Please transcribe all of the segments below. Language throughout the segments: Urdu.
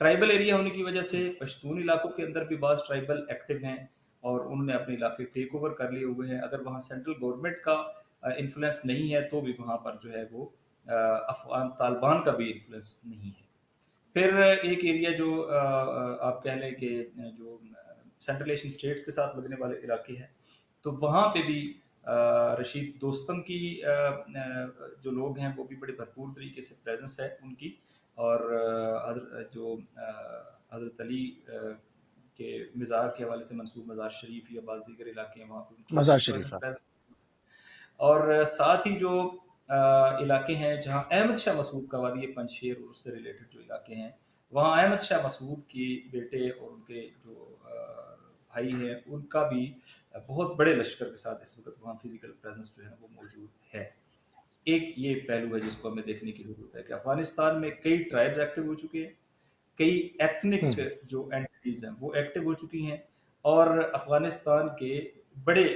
ٹرائبل ایریا ہونے کی وجہ سے پشتون علاقوں کے اندر بھی بعض ٹرائبل ایکٹیو ہیں اور انہوں نے اپنے علاقے ٹیک اوور کر لیے ہوئے ہیں. اگر وہاں سینٹرل گورنمنٹ کا انفلوئنس نہیں ہے تو بھی وہاں پر جو ہے وہ افغان طالبان کا بھی انفلوئنس نہیں ہے. پھر ایک ایریا جو آپ کہہ لیں کہ جو سینٹرل ایشین اسٹیٹس کے ساتھ لگنے والے علاقے ہیں تو وہاں پہ بھی رشید دوستم کی جو لوگ ہیں وہ بھی بڑے بھرپور طریقے سے پریزنس ہے ان کی. اور جو حضرت علی کے مزار کے حوالے سے منصوب مزار شریف یا بعض دیگر علاقے ہیں وہاں پہ ان کی مزار شریف. اور ساتھ ہی جو علاقے ہیں جہاں احمد شاہ مسعود کا وادی پنجشیر اور اس سے ریلیٹڈ جو علاقے ہیں وہاں احمد شاہ مسعود کی بیٹے اور ان کے جو بھائی ہیں ان کا بھی بہت بڑے لشکر کے ساتھ اس وقت وہاں فزیکل پریزنس جو ہے وہ موجود ہے. ایک یہ پہلو ہے جس کو ہمیں دیکھنے کی ضرورت ہے کہ افغانستان میں کئی ٹرائبز ایکٹیو ہو چکے ہیں, کئی ایتھنک جو اینٹیز ہیں وہ ایکٹیو ہو چکی ہیں اور افغانستان کے بڑے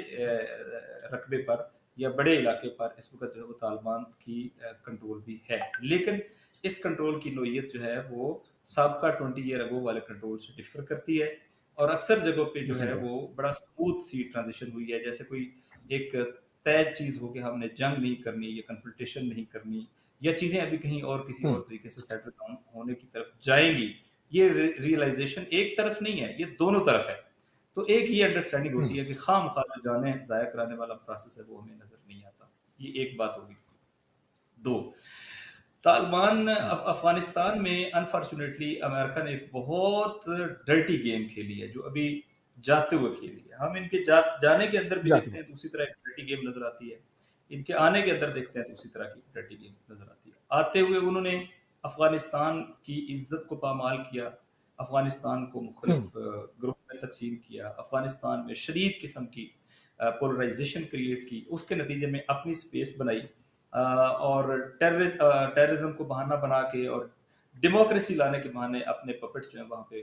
رقبے پر یا بڑے علاقے پر اس وقت جو ہے وہ طالبان کی کنٹرول بھی ہے. لیکن اس کنٹرول کی نوعیت جو ہے وہ سابقہ 20 ایئر اگو والے کنٹرول سے ڈفر کرتی ہے اور اکثر جگہوں پہ جو ہے وہ بڑا اسموتھ سی ٹرانزیشن ہوئی ہے, جیسے کوئی ایک طے چیز ہو کہ ہم نے جنگ نہیں کرنی یا کنفلٹیشن نہیں کرنی یا چیزیں ابھی کہیں اور کسی اور طریقے سے سیٹل ڈاؤن ہونے کی طرف جائیں گی. یہ ریئلائزیشن ایک طرف نہیں ہے, یہ دونوں طرف ہے. تو ایک یہ انڈرسٹینڈنگ ہوتی ہے کہ خواہ مخواہ جو جانیں ضائع کرانے والا پروسیس ہے وہ ہمیں نظر نہیں آتا. یہ ایک بات ہوگی. دو, طالبان افغانستان میں انفارچونیٹلی امریکہ نے ایک بہت ڈرٹی گیم کھیلی ہے جو ابھی جاتے ہوئے کھیلی ہے. ہم ان کے جانے کے اندر بھی دیکھتے ہیں دوسری طرح کی ڈرٹی گیم نظر آتی ہے, ان کے آنے کے اندر دیکھتے ہیں دوسری طرح کی ڈرٹی گیم نظر آتی ہے. آتے ہوئے انہوں نے افغانستان کی عزت کو پامال کیا, افغانستان کو مختلف گروپ میں تقسیم کیا, افغانستان میں شدید قسم کی پولرائزیشن کریٹ کی, اس کے نتیجے میں اپنی سپیس بنائی اور ٹیررزم کو بہانہ بنا کے اور ڈیموکریسی لانے کے بہانے اپنے پپٹس جو ہیں وہاں پہ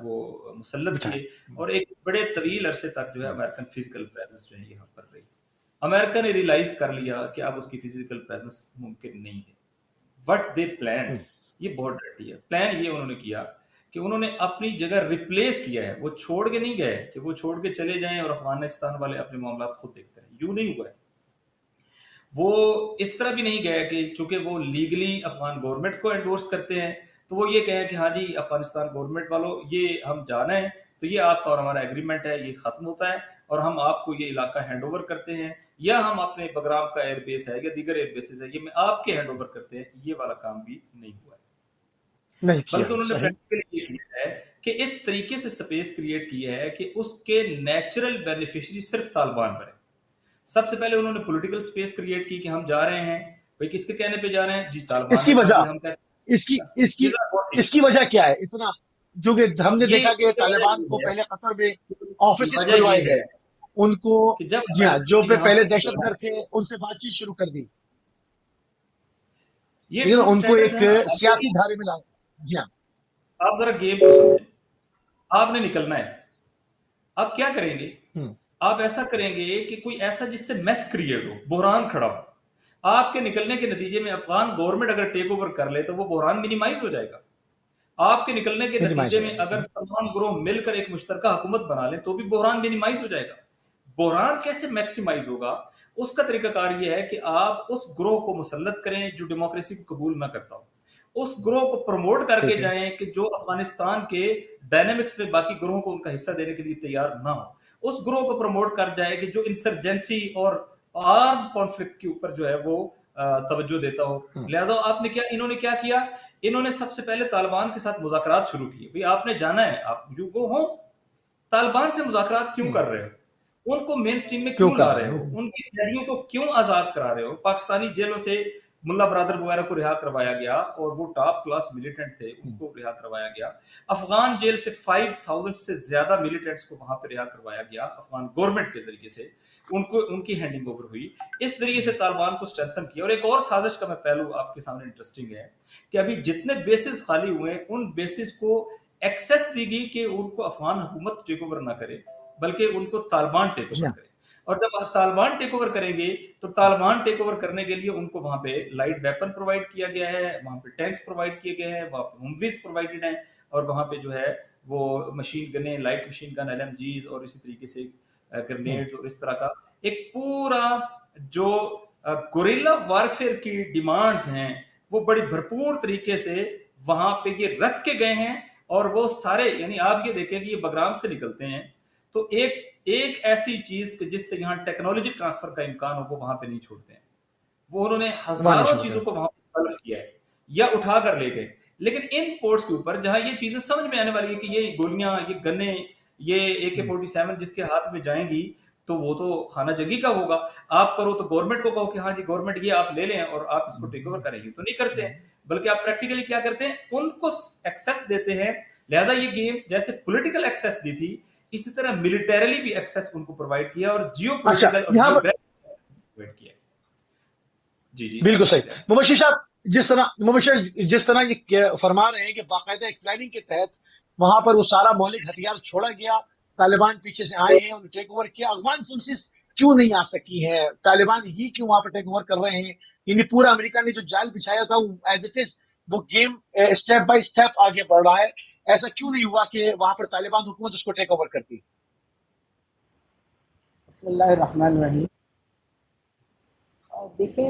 وہ مسلط کیے اور ایک بڑے طویل عرصے تک جو ہے امریکن فزیکل پریزنس جو ہے یہاں پر رہی. امریکہ نے ریلائز کر لیا کہ اب اس کی فزیکل پریزنس ممکن نہیں ہے. وٹ دے پلان, یہ بہت ڈرٹی ہے. پلان یہ انہوں نے کیا کہ انہوں نے اپنی جگہ ریپلیس کیا ہے, وہ چھوڑ کے نہیں گئے کہ وہ چھوڑ کے چلے جائیں اور افغانستان والے اپنے معاملات خود دیکھتے رہیں. یوں نہیں ہوا ہے. وہ اس طرح بھی نہیں گئے کہ چونکہ وہ لیگلی افغان گورنمنٹ کو انڈورس کرتے ہیں تو وہ یہ کہیں کہ ہاں جی افغانستان گورنمنٹ والوں یہ ہم جانا ہے تو یہ آپ کا اور ہمارا ایگریمنٹ ہے, یہ ختم ہوتا ہے اور ہم آپ کو یہ علاقہ ہینڈ اوور کرتے ہیں, یا ہم اپنے بگرام کا ایئر بیس ہے یا دیگر ایئر بیسز ہے یہ میں آپ کے ہینڈ اوور کرتے ہیں. یہ والا کام بھی نہیں ہوا ہے, بلکہ انہوں نے پریکٹیکلی یہ کیا ہے کہ اس طریقے سے سپیس کریٹ کی ہے کہ اس کے نیچرل بینیفیشری صرف طالبان پر ہے. سب سے پہلے انہوں نے پولیٹیکل سپیس کریٹ کی کہ ہم جا رہے ہیں, بھائی کس کے کہنے پہ جا رہے ہیں, جی طالبان نے کہا جی ہم کہتے ہیں. اس کی وجہ کیا ہے اتنا, کیونکہ ہم نے دیکھا کہ طالبان کو پہلے قطر میں آفیسز کھلوائے گئے, ان کو جی ہاں جو پہلے دہشت گرد تھے ان سے بات چیت شروع کر دی, ان کو ایک سیاسی دھارے میں لایا. جی ہاں, آپ ذرا گیم کو سمجھیں. آپ نے نکلنا ہے, آپ کیا کریں گے؟ آپ ایسا کریں گے کہ کوئی ایسا جس سے میس کریٹ ہو, بحران کھڑا ہو. آپ کے نکلنے کے نتیجے میں افغان گورنمنٹ اگر ٹیک اوور کر لے تو وہ بحران منیمائز ہو جائے گا. آپ کے نکلنے کے نتیجے میں اگر تمام گروہ مل کر ایک مشترکہ حکومت بنا لیں تو بھی بحران منیمائز ہو جائے گا. بحران کیسے میکسیمائز ہوگا؟ اس کا طریقہ کار یہ ہے کہ آپ اس گروہ کو مسلط کریں جو ڈیموکریسی کو قبول نہ کرتا ہو, اس گروہ کو پروموٹ کر کے جائیں کہ جو افغانستان کے ڈائنامکس میں باقی گروہوں کو ان کا حصہ دینے کے لیے تیار نہ ہو, اس گروہ کو پروموٹ کر جائے کہ جو انسرجنسی اور آرم کانفلکٹ کے اوپر جو ہے وہ توجہ دیتا ہو. لہٰذا آپ نے کیا, انہوں نے کیا کیا, انہوں نے سب سے پہلے طالبان کے ساتھ مذاکرات شروع کیے. بھئی آپ نے جانا ہے, آپ یو گو ہوم. طالبان سے مذاکرات کیوں کر رہے ہو, ان کو مین سٹریم میں کیوں لا رہے ہو, ان کی قیدیوں کو کیوں آزاد کرا رہے ہو. پاکستانی جیلوں سے ملا برادر وغیرہ کو رہا کروایا گیا اور وہ ٹاپ کلاس ملیٹنٹ تھے, ان کو رہا کروایا گیا. افغان جیل سے 5000 سے زیادہ ملیٹنٹس کو وہاں پہ رہا کروایا گیا افغان گورنمنٹ کے ذریعے سے, ان کی ہینڈنگ اوور ہوئی. اس ذریعے سے طالبان کو اسٹرینتھن کیا. اور ایک اور سازش کا میں پہلو آپ کے سامنے انٹرسٹنگ ہے کہ ابھی جتنے بیسز خالی ہوئے ہیں ان بیسز کو ایکسیس دی گئی کہ ان کو افغان حکومت ٹیک اوور نہ کرے بلکہ ان کو طالبان ٹیک اوور کرے. اور جب طالبان ٹیک اوور کریں گے تو طالبان ٹیک اوور کرنے کے لیے ان کو وہاں پہ لائٹ ویپن پرووائڈ کیا گیا ہے, وہاں پہ ٹینکس پرووائڈ کیے گئے ہیں, وہاں پہ ہومویز پرووائڈڈ ہیں, اور وہاں پہ جو ہے وہ مشین گنیں، لائٹ مشین گن، LMGs اور اسی طریقے سے گرنیڈز اور اس طرح کا ایک پورا جو گوریلا وارفیئر کی ڈیمانڈز ہیں وہ بڑی بھرپور طریقے سے وہاں پہ یہ رکھ کے گئے ہیں. اور وہ سارے یعنی آپ یہ دیکھیں کہ یہ بگرام سے نکلتے ہیں تو ایک ایسی چیز کہ جس سے یہاں ٹیکنالوجی ٹرانسفر کا امکان ہو وہ وہاں پہ نہیں چھوڑتے ہیں. وہ انہوں نے ہزاروں چیزوں کو وہاں پہ ڈیولپ کیا ہے یا اٹھا کر لے گئے. لیکن ان پورٹس کے اوپر جہاں یہ چیزیں سمجھ میں آنے والی ہے کہ یہ گولیاں، یہ گنے، یہ AK-47 جس کے ہاتھ میں جائیں گی تو وہ تو خانہ جگی کا ہوگا. آپ کرو تو گورنمنٹ کو کہو کہ ہاں جی گورنمنٹ یہ آپ لے لیں اور آپ اس کو ٹیک اوور کریں گے، تو نہیں کرتے ہیں. بلکہ آپ پریکٹیکلی کیا کرتے ہیں، ان کو ایکسیس دیتے ہیں. لہٰذا یہ گیم جیسے پولیٹیکل ایکسیس دی تھی اسی طرح ملٹریلی بھی ایکسیس ان کو پرووائڈ کیا اور جیو پولیٹیکل اور جیوگرافک پرووائڈ کیا. جی جی بالکل صحیح. مبشر صاحب جس طرح یہ فرما رہے ہیں کہ باقاعدہ ایک پلاننگ کے تحت وہاں پر وہ سارا مہلک ہتھیار چھوڑا گیا، طالبان پیچھے سے آئے ہیں، انہوں نے ٹیک اوور کیا. افغان فورسز کیوں نہیں آ سکی ہے؟ طالبان ہی کیوں وہاں پہ ٹیک اوور کر رہے ہیں؟ یعنی پورا امریکہ نے جو جال بچھایا تھا وہ ایز اٹ از وہ گیم اسٹیپ بائی اسٹیپ آگے بڑھ رہا ہے. ایسا کیوں نہیں ہوا کہ وہاں پر طالبان حکومت اس کو ٹیک اوور کرتی؟ بسم اللہ الرحمن الرحیم. دیکھیں،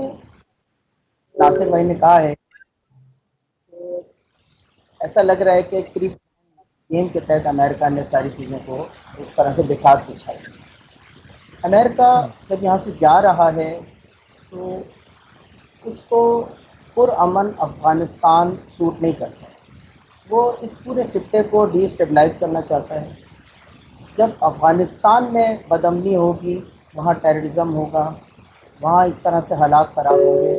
ناصر بھائی نے کہا ہے کہ ایسا لگ رہا ہے کہ قریب گیم کے تحت امریکہ نے ساری چیزوں کو اس طرح سے بساط بچھائی. امریکہ جب یہاں سے جا رہا ہے تو اس کو پرامن افغانستان سوٹ نہیں کرتا. وہ اس پورے خطے کو ڈی اسٹیبلائز کرنا چاہتا ہے. جب افغانستان میں بدامنی ہوگی، وہاں ٹیررزم ہوگا، وہاں اس طرح سے حالات خراب ہوں گے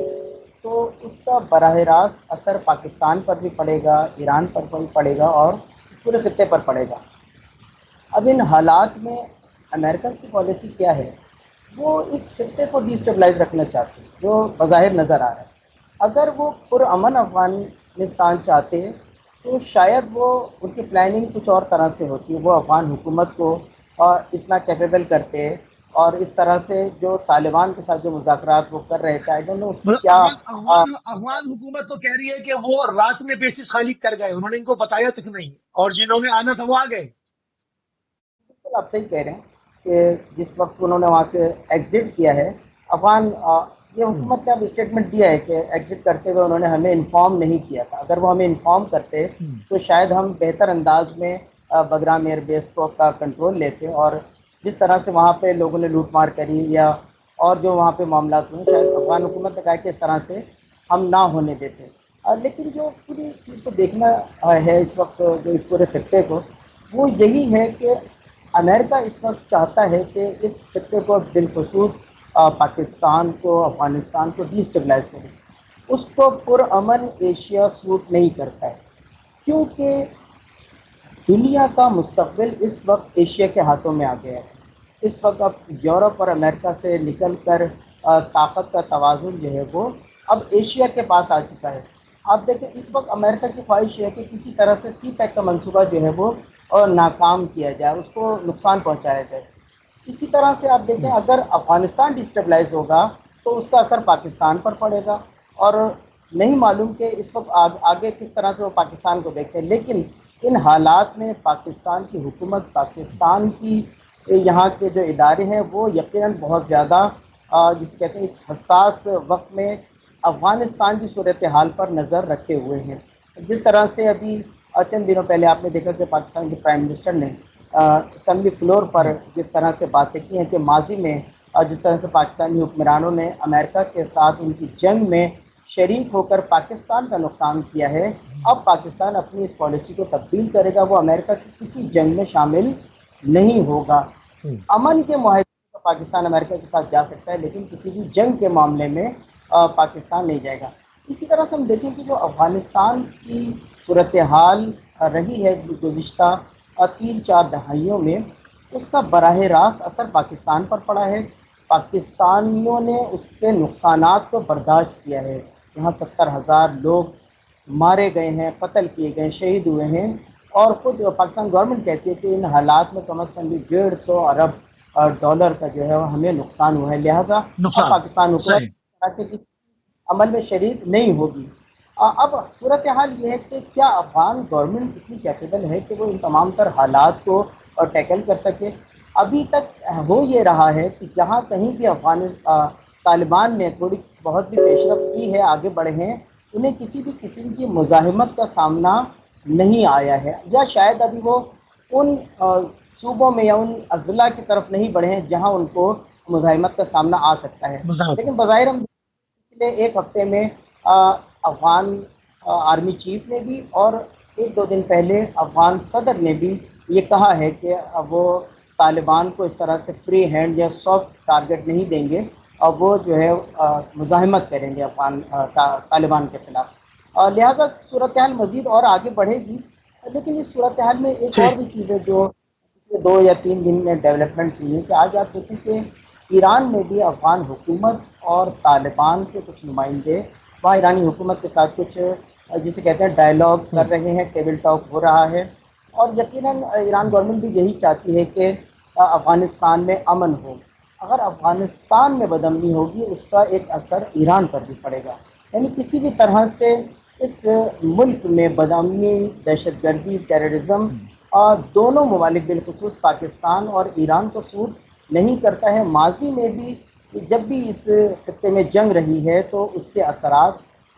تو اس کا براہ راست اثر پاکستان پر بھی پڑے گا، ایران پر بھی پڑے گا اور اس پورے خطے پر پڑے گا. اب ان حالات میں امریکہ کی پالیسی کیا ہے؟ وہ اس خطے کو ڈی اسٹیبلائز رکھنا چاہتے ہیں، جو بظاہر نظر آ رہا ہے. اگر وہ پرامن افغانستان چاہتے تو شاید وہ ان کی پلاننگ کچھ اور طرح سے ہوتی ہے. وہ افغان حکومت کو اتنا کیپیبل کرتے اور اس طرح سے جو طالبان کے ساتھ جو مذاکرات وہ کر رہے تھے، آئی ڈونٹ نو اس کی کیا. افغان حکومت تو کہہ رہی ہے کہ وہ رات میں بیسس خالی کر گئے، انہوں نے ان کو بتایا تک نہیں، اور جنہوں نے آنا تھا وہ آ گئے. بالکل آپ صحیح کہہ رہے ہیں کہ جس وقت انہوں نے وہاں سے ایگزٹ کیا ہے افغان، یہ حکومت نے اب اسٹیٹمنٹ دیا ہے کہ ایگزٹ کرتے ہوئے انہوں نے ہمیں انفارم نہیں کیا تھا. اگر وہ ہمیں انفارم کرتے تو شاید ہم بہتر انداز میں بگرام ایئر بیس کو کا کنٹرول لیتے، اور جس طرح سے وہاں پہ لوگوں نے لوٹ مار کری یا اور جو وہاں پہ معاملات ہوئے، شاید افغان حکومت نے کہا کہ اس طرح سے ہم نہ ہونے دیتے. لیکن جو پوری چیز کو دیکھنا ہے اس وقت، جو اس پورے خطے کو، وہ یہی ہے کہ امریکہ اس وقت چاہتا ہے کہ اس خطے کو بالخصوص پاکستان کو، افغانستان کو ڈی اسٹیبلائز کرے. اس کو پرامن ایشیا سوٹ نہیں کرتا ہے، کیونکہ دنیا کا مستقبل اس وقت ایشیا کے ہاتھوں میں آ گیا ہے. اس وقت اب یورپ اور امریکہ سے نکل کر طاقت کا توازن جو ہے وہ اب ایشیا کے پاس آ چکا ہے. آپ دیکھیں اس وقت امریکہ کی خواہش ہے کہ کسی طرح سے سی پیک کا منصوبہ جو ہے وہ ناکام کیا جائے، اس کو نقصان پہنچایا جائے. اسی طرح سے آپ دیکھیں اگر افغانستان ڈسٹیبلائز ہوگا تو اس کا اثر پاکستان پر پڑے گا، اور نہیں معلوم کہ اس وقت آگے کس طرح سے وہ پاکستان کو دیکھتے ہیں. لیکن ان حالات میں پاکستان کی حکومت، پاکستان کی یہاں کے جو ادارے ہیں وہ یقیناً بہت زیادہ جس کہتے ہیں اس حساس وقت میں افغانستان کی صورتحال پر نظر رکھے ہوئے ہیں. جس طرح سے ابھی چند دنوں پہلے آپ نے دیکھا کہ پاکستان کے پرائم منسٹر نے اسمبلی فلور پر جس طرح سے باتیں کی ہیں کہ ماضی میں جس طرح سے پاکستانی حکمرانوں نے امریکہ کے ساتھ ان کی جنگ میں شریک ہو کر پاکستان کا نقصان کیا ہے، اب پاکستان اپنی اس پالیسی کو تبدیل کرے گا، وہ امریکہ کی کسی جنگ میں شامل نہیں ہوگا. امن کے معاہدے میں پاکستان امریکہ کے ساتھ جا سکتا ہے لیکن کسی بھی جنگ کے معاملے میں پاکستان نہیں جائے گا. اسی طرح سے ہم دیکھیں کہ جو افغانستان کی صورتحال رہی ہے گزشتہ 3-4 دہائیوں میں، اس کا براہ راست اثر پاکستان پر پڑا ہے. پاکستانیوں نے اس کے نقصانات کو برداشت کیا ہے. یہاں 70,000 لوگ مارے گئے ہیں، قتل کیے گئے، شہید ہوئے ہیں، اور خود پاکستان گورنمنٹ کہتی ہے کہ ان حالات میں کم از کم بھی 150 ارب ڈالر کا جو ہے وہ ہمیں نقصان ہوا ہے. لہٰذا اب پاکستان حکومت کے عمل میں شریک نہیں ہوگی. اب صورت حال یہ ہے کہ کیا افغان گورنمنٹ اتنی کیپیبل ہے کہ وہ ان تمام تر حالات کو ٹیکل کر سکے؟ ابھی تک ہو یہ رہا ہے کہ جہاں کہیں بھی طالبان نے تھوڑی بہت بھی پیش رفت کی ہے، آگے بڑھے ہیں، انہیں کسی بھی قسم کی مزاحمت کا سامنا نہیں آیا ہے، یا شاید ابھی وہ ان صوبوں میں یا ان اضلاع کی طرف نہیں بڑھے ہیں جہاں ان کو مزاحمت کا سامنا آ سکتا ہے۔ مزاحمت لیکن بظاہر ہم پچھلے ایک ہفتے میں افغان آرمی چیف نے بھی اور ایک دو دن پہلے افغان صدر نے بھی یہ کہا ہے کہ وہ طالبان کو اس طرح سے فری ہینڈ یا سافٹ ٹارگٹ نہیں دیں گے، اور وہ جو ہے مزاحمت کریں گے افغان طالبان کے خلاف، لہذا صورتحال مزید اور آگے بڑھے گی۔ لیکن اس صورتحال میں ایک اور ٹھیک، بھی چیز ہے جو پچھلے 2 یا 3 دن میں ڈیولپمنٹ ہوئی ہے کہ آج آپ دیکھیں کہ ایران میں بھی افغان حکومت اور طالبان کے کچھ نمائندے وہاں ایرانی حکومت کے ساتھ کچھ جسے کہتے ہیں ڈائلاگ کر رہے ہیں، ٹیبل ٹاک ہو رہا ہے، اور یقیناً ایران گورنمنٹ بھی یہی چاہتی ہے کہ افغانستان میں امن ہو۔ اگر افغانستان میں بدامنی ہوگی اس کا ایک اثر ایران پر بھی پڑے گا، یعنی کسی بھی طرح سے اس ملک میں بدامنی، دہشت گردی، ٹیررزم، دونوں ممالک بالخصوص پاکستان اور ایران کو سوٹ نہیں کرتا ہے۔ ماضی میں بھی جب بھی اس خطے میں جنگ رہی ہے تو اس کے اثرات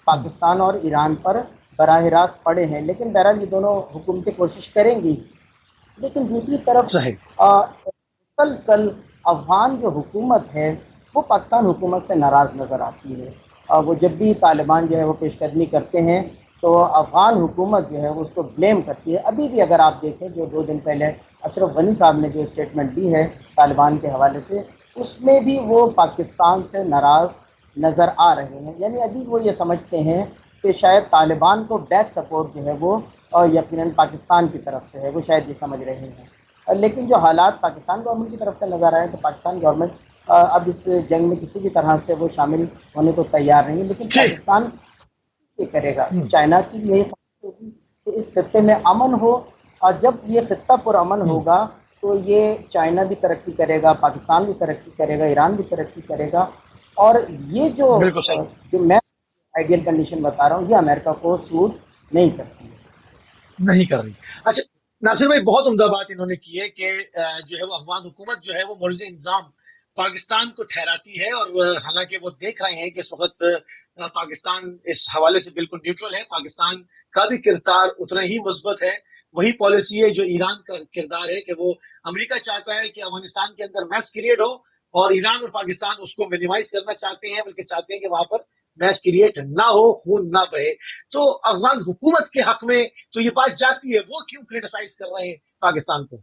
پاکستان اور ایران پر براہ راست پڑے ہیں، لیکن بہرحال یہ دونوں حکومتیں کوشش کریں گی۔ لیکن دوسری طرف صحیح، مسلسل افغان جو حکومت ہے وہ پاکستان حکومت سے ناراض نظر آتی ہے، وہ جب بھی طالبان جو ہے وہ پیش قدمی کرتے ہیں تو افغان حکومت جو ہے وہ اس کو بلیم کرتی ہے۔ ابھی بھی اگر آپ دیکھیں جو 2 دن پہلے اشرف غنی صاحب نے جو اسٹیٹمنٹ دی ہے طالبان کے حوالے سے، اس میں بھی وہ پاکستان سے ناراض نظر آ رہے ہیں، یعنی ابھی وہ یہ سمجھتے ہیں کہ شاید طالبان کو بیک سپورٹ جو ہے وہ یقیناً پاکستان کی طرف سے ہے، وہ شاید یہ سمجھ رہے ہیں۔ لیکن جو حالات پاکستان گورنمنٹ کی طرف سے نظر آئے ہیں تو پاکستان گورنمنٹ اب اس جنگ میں کسی بھی طرح سے وہ شامل ہونے کو تیار نہیں ہے، لیکن ٹھیک، پاکستان یہ کرے گا، چائنا کی بھی یہی خواہش ہوگی کہ اس خطے میں امن ہو، اور جب یہ خطہ پرامن ہوگا تو یہ چائنا بھی ترقی کرے گا، پاکستان بھی ترقی کرے گا، ایران بھی ترقی کرے گا، اور یہ بالکل صحیح، جو میں آئیڈیل کنڈیشن بتا رہا ہوں یہ امریکہ کو سوٹ نہیں کرتی ہے۔ نہیں کر رہی۔ اچھا ناصر بھائی، بہت عمدہ بات انہوں نے کی ہے کہ جو ہے وہ افغان حکومت جو ہے وہ ملزم انضام پاکستان کو ٹھہراتی ہے، اور حالانکہ وہ دیکھ رہے ہیں کہ اس وقت پاکستان اس حوالے سے بالکل نیوٹرل ہے، پاکستان کا بھی کردار اتنا ہی مثبت ہے، وہی پالیسی ہے جو ایران کا کردار ہے کہ وہ امریکہ چاہتا ہے کہ افغانستان کے اندر میس کریٹ ہو، اور ایران اور پاکستان اس کو مینیمائز کرنا چاہتے ہیں، بلکہ چاہتے ہیں کہ وہاں پر میس کریٹ نہ ہو، خون نہ بہے۔ تو افغان حکومت کے حق میں تو یہ بات جاتی ہے، وہ کیوں کرٹیسائز کر رہے ہیں پاکستان کو؟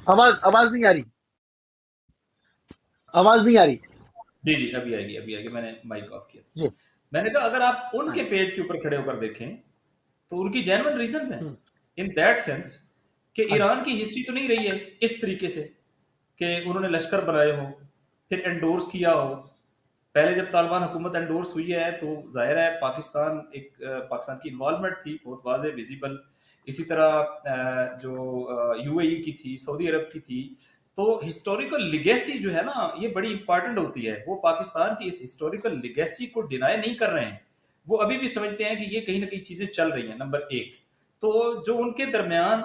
آواز نہیں آ رہی، آواز نہیں آ رہی۔ جی جی ابھی آئے گی، میں نے مائک آف کیا۔ جی، میں نے کہا اگر آپ ان کے پیج کے اوپر کھڑے ہو کر دیکھیں تو ان کی جینون ریزنز ہیں، ان دیٹ سینس کہ ہاں ایران کی ہسٹری تو نہیں رہی ہے اس طریقے سے کہ انہوں نے لشکر بنائے ہو، پھر انڈورس کیا ہو۔ پہلے جب طالبان حکومت انڈورس ہوئی ہے تو ظاہر ہے پاکستان کی انوالومنٹ تھی بہت واضح، ویزیبل۔ اسی طرح جو یو اے ای کی تھی، سعودی عرب کی تھی۔ تو ہسٹوریکل لیگیسی جو ہے نا یہ بڑی امپارٹنٹ ہوتی ہے، وہ پاکستان کی اس ہسٹوریکل لیگیسی کو ڈینائی نہیں کر رہے ہیں، وہ ابھی بھی سمجھتے ہیں کہ یہ کہیں نہ کہیں چیزیں چل رہی ہیں، نمبر ایک۔ تو جو ان کے درمیان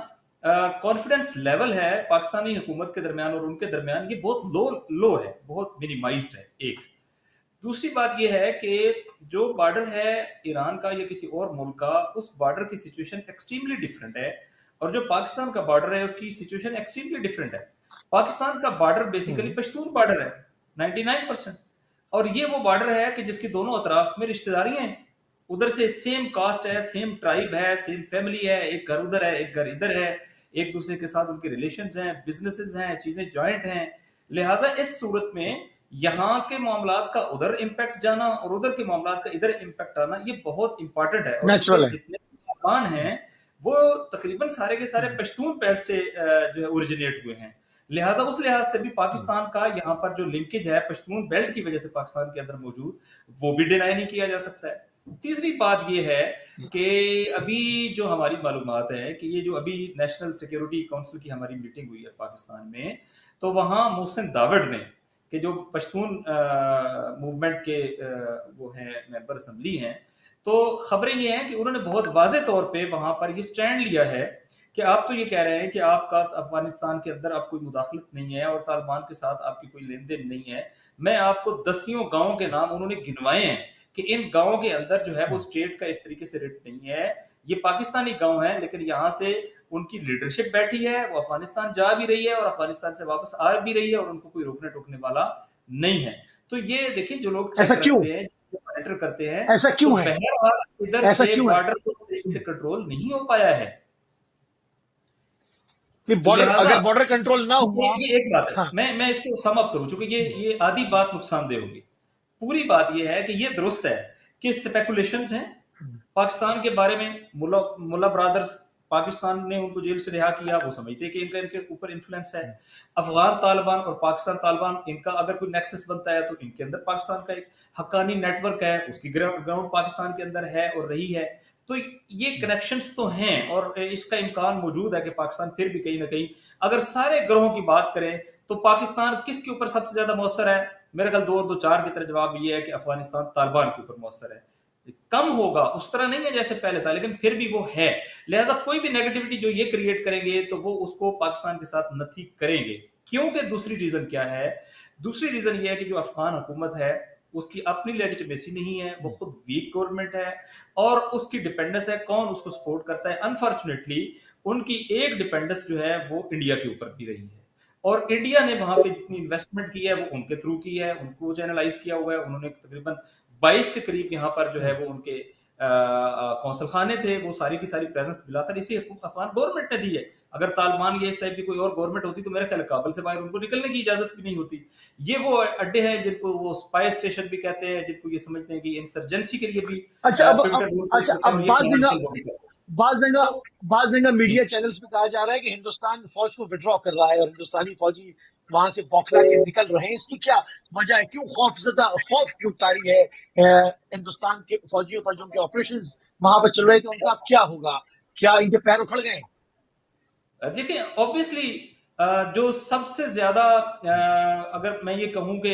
کانفیڈنس لیول ہے پاکستانی حکومت کے درمیان اور ان کے درمیان، یہ بہت لو ہے، بہت منیمائزڈ ہے، ایک۔ دوسری بات یہ ہے کہ جو بارڈر ہے ایران کا یا کسی اور ملک کا، اس بارڈر کی سچویشن ایکسٹریملی ڈیفرنٹ ہے، اور جو پاکستان کا بارڈر ہے اس کی سچویشن ایکسٹریملی ڈیفرنٹ ہے۔ پاکستان کا بارڈر بیسیکلی پشتون بارڈر ہے 99%، اور یہ وہ بارڈر ہے کہ جس کی دونوں اطراف میں رشتہ داریاں ہیں، ادھر سے سیم کاسٹ ہے، سیم ٹرائب ہے، سیم فیملی ہے، ایک گھر ادھر ہے ایک گھر ادھر ہے، ایک دوسرے کے ساتھ ان کے ریلیشنز ہیں، بزنسز ہیں، چیزیں جوائنٹ ہیں۔ لہٰذا اس صورت میں یہاں کے معاملات کا ادھر امپیکٹ جانا اور ادھر کے معاملات کا ادھر امپیکٹ آنا یہ بہت امپارٹنٹ ہے۔ اور نیچرل چونکہ ہے۔ جتنے افغان ہیں وہ تقریباً سارے کے سارے پشتون بیلٹ سے جو ہے اوریجنیٹ ہوئے ہیں، لہٰذا اس لحاظ سے بھی پاکستان کا یہاں پر جو لنکیج ہے پشتون بیلٹ کی وجہ سے پاکستان کے اندر موجود، وہ بھی ڈینائی نہیں کیا جا سکتا ہے۔ تیسری بات یہ ہے کہ ابھی جو ہماری معلومات ہے کہ یہ جو ابھی نیشنل سیکیورٹی کونسل کی ہماری میٹنگ ہوئی ہے پاکستان میں، تو وہاں محسن داوڑ نے کہ جو پشتون موومنٹ کے وہ ہیں ممبر اسمبلی ہیں، تو خبریں یہ ہیں کہ انہوں نے بہت واضح طور پہ وہاں پر یہ سٹینڈ لیا ہے کہ آپ تو یہ کہہ رہے ہیں کہ آپ کا افغانستان کے اندر آپ کوئی مداخلت نہیں ہے اور طالبان کے ساتھ آپ کی کوئی لین دین نہیں ہے. میں آپ کو دسیوں گاؤں کے نام انہوں نے گنوائے ہیں کہ ان گاؤں کے اندر جو ہے وہ اسٹیٹ کا اس طریقے سے ریٹ نہیں ہے، یہ پاکستانی گاؤں ہیں، لیکن یہاں سے ان کی لیڈرشپ بیٹھی ہے، وہ افغانستان جا بھی رہی ہے اور افغانستان سے واپس آ بھی رہی ہے اور ان کو کوئی روکنے ٹوکنے والا نہیں ہے. تو یہ دیکھیں جو لوگ چیک رکھتے ہیں، مانیٹر کرتے ہیں، تو بہرحال ادھر سے بارڈر کو سے کنٹرول نہیں ہو پایا ہے. اگر بارڈر کنٹرول نہ ہوا، یہ ایک بات ہے، میں اس کو سم اپ کروں چونکہ یہ آدھی بات نقصان دہ ہوگی. پوری بات یہ ہے کہ یہ درست ہے کہ سپیکولیشنز ہیں پاکستان کے بارے میں. ملا برادرز پاکستان نے ان کو جیل سے رہا کیا، وہ سمجھتے کہ ان کے اوپر انفلوئنس ہے. افغان طالبان اور پاکستان طالبان، ان کا اگر کوئی نیکسس بنتا ہے تو ان کے اندر پاکستان کا ایک حقانی نیٹ ورک ہے، اس کی گراؤنڈ پاکستان کے اندر ہے اور رہی ہے. تو یہ کنیکشنز تو ہیں اور اس کا امکان موجود ہے کہ پاکستان پھر بھی کہیں نہ کہیں، اگر سارے گروہوں کی بات کریں تو پاکستان کس کے اوپر سب سے زیادہ مؤثر ہے؟ میرے خیال 2 اور 2 4 کی طرح جواب یہ ہے کہ افغانستان طالبان کے اوپر مؤثر ہے. کم ہوگا، اس طرح نہیں ہے جیسے پہلے تھا، لیکن پھر بھی وہ ہے. لہٰذا کوئی بھی نیگیٹیوٹی جو یہ کریٹ کریں گے تو وہ اس کو پاکستان کے ساتھ نتھی کریں گے. کیونکہ دوسری ریزن کیا ہے؟ دوسری ریزن یہ ہے کہ جو افغان حکومت ہے اس کی اپنی لیجیٹمیسی نہیں ہے، وہ خود ویک گورنمنٹ ہے اور اس کی ڈیپینڈنس ہے کون اس کو سپورٹ کرتا ہے. انفارچونیٹلی ان کی ایک ڈیپینڈنس جو ہے وہ انڈیا کے اوپر بھی رہی ہے، اور انڈیا نے وہاں پہ جتنی انویسٹمنٹ کی ہے وہ ان کے تھرو کی ہے، ان کو چینلائز کیا ہوا ہے. انہوں نے تقریباً 22 کے قریب یہاں پر جو ہے وہ ان کے کونسل خانے تھے، وہ ساری کی ساری پریزنس بلا کر اسی افغان گورنمنٹ نے دی ہے. اگر طالبان یا اس ٹائپ کی کوئی اور گورنمنٹ ہوتی تو میرا خیال کابل سے باہر ان کو نکلنے کی اجازت بھی نہیں ہوتی. یہ وہ اڈے ہیں جن کو وہ اسپائی اسٹیشن بھی کہتے ہیں، جن کو یہ سمجھتے ہیں کہ انسرجنسی کے لیے بھی بعض جگہ میڈیا چینلز پہ کہا جا رہا ہے کہ ہندوستان فوج کو وڈرا کر رہا ہے اور ہندوستانی فوجی وہاں سے بوکھلا کے نکل رہے ہیں. اس کی کیا وجہ ہے؟ کیوں خوف کیوں طاری ہے ہندوستان کے فوجیوں پر جو ان کے آپریشنز وہاں پہ چل رہے تھے، ان کا اب کیا ہوگا؟ کیا ان کے پیر اکھڑ گئے؟ دیکھیں اوبویسلی جو سب سے زیادہ اگر میں یہ کہوں کہ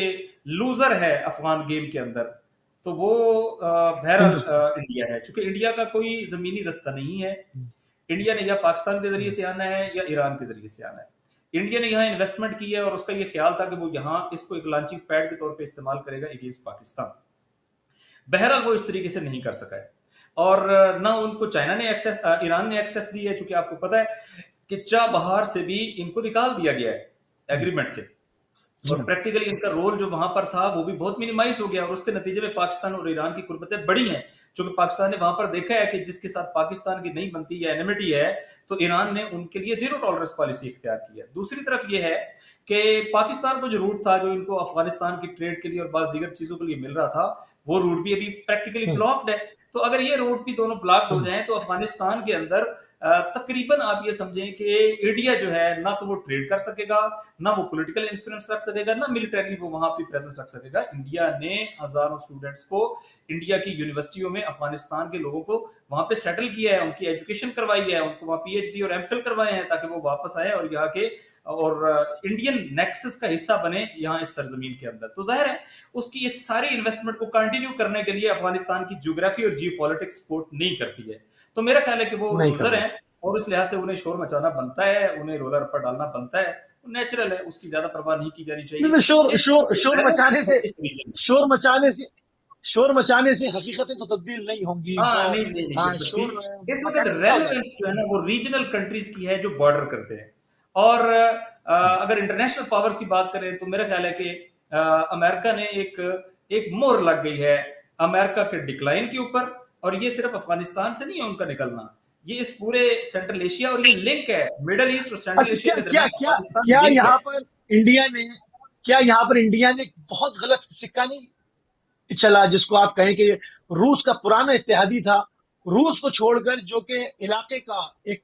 لوزر ہے افغان گیم کے اندر تو وہ بہرحال انڈیا ہے. چونکہ انڈیا کا کوئی زمینی رستہ نہیں ہے. انڈیا نے یا پاکستان کے ذریعے سے آنا ہے یا ایران کے ذریعے سے آنا ہے. انڈیا نے یہاں انویسٹمنٹ کی ہے اور اس کا یہ خیال تھا کہ وہ یہاں اس کو ایک لانچنگ پیڈ کے طور پہ استعمال کرے گا اگینسٹ پاکستان. بہرحال وہ اس طریقے سے نہیں کر سکا ہے اور نہ ان کو چائنا نے ایکسیس، ایران نے ایکسیس دی ہے. چونکہ آپ کو پتا ہے کہ چابہار سے بھی ان کو نکال دیا گیا ہے ایگریمنٹ سے، اور پریکٹیکلی ان کا رول جو وہاں پر تھا وہ بھی بہت منیمائز ہو گیا، اور اس کے نتیجے میں پاکستان اور ایران کی قربتیں بڑی ہیں. چونکہ پاکستان نے وہاں پر دیکھا ہے کہ جس کے ساتھ پاکستان کی نہیں بنتی یا اینیمٹی ہے تو ایران نے ان کے لیے زیرو ٹالرنس پالیسی اختیار کی ہے. دوسری طرف یہ ہے کہ پاکستان کو جو روٹ تھا جو ان کو افغانستان کی ٹریڈ کے لیے اور بعض دیگر چیزوں کے لیے مل رہا تھا وہ روٹ بھی ابھی پریکٹیکلی بلاکڈ ہے. تو اگر یہ روٹ بھی دونوں بلاکڈ ہو جائیں تو افغانستان کے اندر تقریباً آپ یہ سمجھیں کہ انڈیا جو ہے نہ تو وہ ٹریڈ کر سکے گا، نہ وہ پولیٹیکل انفلوئنس رکھ سکے گا، نہ ملٹری وہ وہاں اپنی پریزنس رکھ سکے گا. انڈیا نے ہزاروں اسٹوڈنٹس کو انڈیا کی یونیورسٹیوں میں افغانستان کے لوگوں کو وہاں پہ سیٹل کیا ہے، ان کی ایجوکیشن کروائی ہے، ان کو وہاں پی ایچ ڈی اور ایم فل کروائے ہیں تاکہ وہ واپس آئیں اور یہاں کے اور انڈین نیکسس کا حصہ بنے یہاں اس سرزمین کے اندر. تو ظاہر ہے اس کی اس ساری انویسٹمنٹ کو کنٹینیو کرنے کے لیے افغانستان کی جیوگرافی اور جیو پالیٹکس سپورٹ نہیں کرتی ہے. تو میرا خیال ہے کہ وہ لوزر ہیں اور اس لحاظ سے انہیں شور مچانا بنتا ہے، انہیں رولر پر ڈالنا بنتا ہے. نیچرل ہے، اس کی زیادہ پرواہ نہیں کی جانی چاہیے. شور مچانے سے حقیقتیں تو تبدیل نہیں ہوں گی. ریلیونس جو ہے نا وہ ریجنل کنٹریز کی ہے جو بارڈر کرتے ہیں. اور اگر انٹرنیشنل پاورز کی بات کریں تو میرا خیال ہے کہ امریکہ نے ایک مہر لگ گئی ہے امریکہ کے ڈکلائن کے اوپر، اور یہ صرف افغانستان سے نہیں ہے ان کا نکلنا، یہ اس پورے سینٹرل ایشیا اور یہ لنک ہے مڈل ایسٹ اور سینٹرل ایشیا کے درمیان. کیا یہاں پر انڈیا نے بہت غلط سکہ نہیں چلا جس کو آپ کہیں کہ روس کا پرانا اتحادی تھا، روس کو چھوڑ کر جو کہ علاقے کا ایک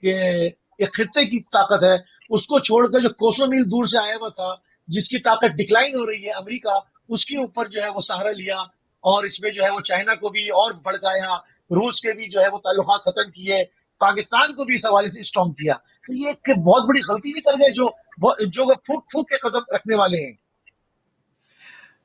خطے کی طاقت ہے اس کو چھوڑ کر جو کوسوں میل دور سے آیا ہوا تھا جس کی طاقت ڈکلائن ہو رہی ہے امریکہ، اس کے اوپر جو ہے وہ سہارا لیا اور اس میں جو ہے وہ چائنا کو بھی اور بھڑکایا، روس سے بھی جو ہے وہ تعلقات ختم کیے، پاکستان کو بھی اس حوالے سے اسٹرانگ کیا. تو یہ ایک بہت بڑی غلطی بھی کر گئے جو پھوک کے قدم رکھنے والے ہیں.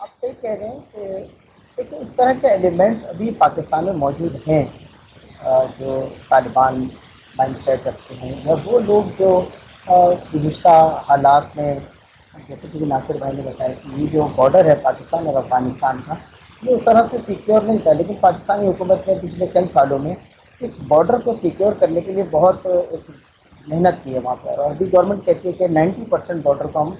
آپ صحیح کہہ رہے ہیں کہ دیکھیں اس طرح کے ایلیمنٹس ابھی پاکستان میں موجود ہیں، جو طالبان مائنڈ سیٹ رکھتے ہیں، یا وہ لوگ جو گزشتہ حالات میں، جیسے کہ ناصر بھائی نے بتایا کہ یہ جو بارڈر ہے پاکستان اور افغانستان کا، یہ اس طرح سے سیکیور نہیں تھا، لیکن پاکستانی حکومت نے پچھلے چند سالوں میں اس بارڈر کو سیکیور کرنے کے لیے بہت محنت کی ہے وہاں پر، اور ابھی گورنمنٹ کہتی ہے کہ 90% بارڈر کو ہم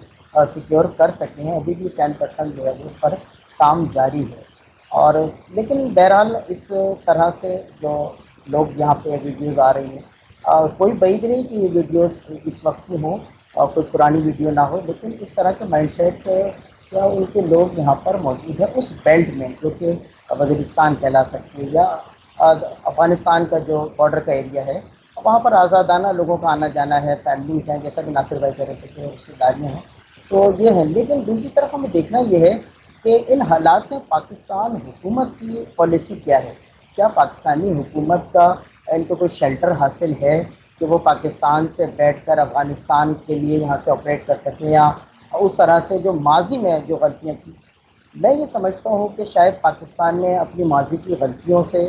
سیکیور کر سکتے ہیں، ابھی بھی 10% جو ہے اس پر کام جاری ہے۔ اور لیکن بہرحال اس طرح سے جو لوگ یہاں پہ ویڈیوز آ رہی ہیں، کوئی بعید نہیں کہ یہ ویڈیوز اس وقت کی ہوں اور کوئی پرانی ویڈیو نہ ہو، لیکن اس طرح کے مائنڈ سیٹ کیا ان کے لوگ یہاں پر موجود ہیں اس بیلٹ میں، جو کہ وزیرستان کہلا سکتی ہے، یا افغانستان کا جو بارڈر کا ایریا ہے، وہاں پر آزادانہ لوگوں کا آنا جانا ہے، فیملیز ہیں، جیسا کہ ناصر بھائی کہہ رہے تھے کہ رشتے داریاں ہیں، تو یہ ہے۔ لیکن دوسری طرف ہمیں دیکھنا یہ ہے کہ ان حالات میں پاکستان حکومت کی پالیسی کیا ہے؟ کیا پاکستانی حکومت کا ان کو کوئی شیلٹر حاصل ہے کہ وہ پاکستان سے بیٹھ کر افغانستان کے لیے یہاں سے آپریٹ کر سکیں، یا اس طرح سے جو ماضی میں جو غلطیاں کی؟ میں یہ سمجھتا ہوں کہ شاید پاکستان نے اپنی ماضی کی غلطیوں سے،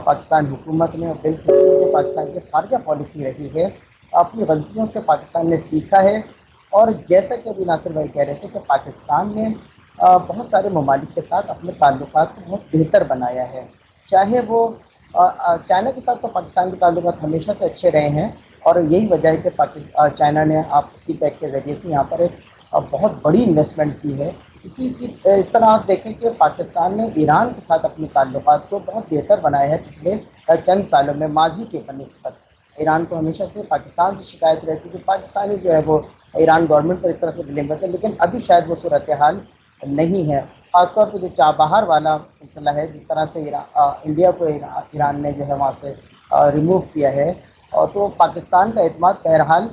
پاکستان حکومت نے، بالکل جو پاکستان کی خارجہ پالیسی رہی ہے، اپنی غلطیوں سے پاکستان نے سیکھا ہے، اور جیسا کہ ابھی ناصر بھائی کہہ رہے تھے کہ پاکستان نے بہت سارے ممالک کے ساتھ اپنے تعلقات کو بہت بہتر بنایا ہے، چاہے وہ چائنا کے ساتھ تو پاکستان کے تعلقات ہمیشہ سے اچھے رہے ہیں، اور یہی وجہ ہے کہ چائنا نے سی پیک کے ذریعے سے یہاں پر ایک بہت بڑی انویسٹمنٹ کی ہے۔ اس طرح آپ دیکھیں کہ پاکستان نے ایران کے ساتھ اپنے تعلقات کو بہت بہتر بنایا ہے پچھلے چند سالوں میں، ماضی کے بنسبت۔ ایران کو ہمیشہ سے پاکستان سے شکایت رہتی کہ پاکستانی جو ہے وہ ایران گورنمنٹ پر اس طرح سے بلیم کرتے ہیں، لیکن ابھی شاید وہ صورتحال نہیں ہے، خاص طور پہ جو چابہار والا سلسلہ ہے، جس طرح سے انڈیا کو ایران نے جو ہے وہاں سے ریموو کیا ہے، اور تو پاکستان کا اعتماد بہرحال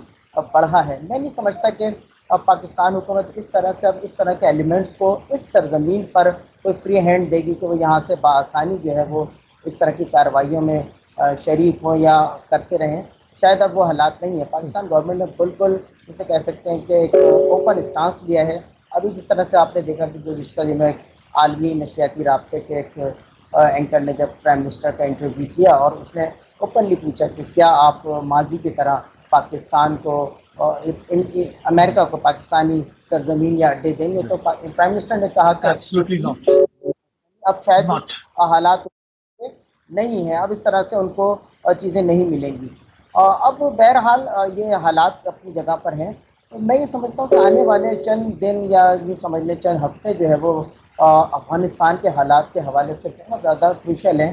بڑھا ہے۔ میں نہیں سمجھتا کہ اب پاکستان حکومت اس طرح سے اب اس طرح کے ایلیمنٹس کو اس سرزمین پر کوئی فری ہینڈ دے گی کہ وہ یہاں سے بآسانی جو ہے وہ اس طرح کی کارروائیوں میں شریک ہوں یا کرتے رہیں، شاید اب وہ حالات نہیں ہے۔ پاکستان گورنمنٹ نے بالکل جسے کہہ سکتے ہیں کہ ایک اوپن اسٹانس لیا ہے۔ ابھی جس طرح سے آپ نے دیکھا کہ جو رشتہ جو میں عالمی نشریاتی رابطے کے ایک اینکر نے جب پرائم منسٹر کا انٹرویو کیا، اور اس نے اوپنلی پوچھا کہ کیا آپ ماضی کی طرح پاکستان کو امریکہ کو پاکستانی سرزمین یا اڈے دیں گے، تو پرائم منسٹر نے کہا کہ ایبسلیوٹلی ناٹ، اب شاید ناٹ۔ حالات نہیں ہیں، اب اس طرح سے ان کو چیزیں نہیں ملیں گی۔ اب بہرحال یہ حالات اپنی جگہ پر ہیں، تو میں یہ سمجھتا ہوں کہ آنے والے چند دن یا یوں سمجھ لیں چند ہفتے جو ہے وہ افغانستان کے حالات کے حوالے سے بہت زیادہ کروشل ہیں۔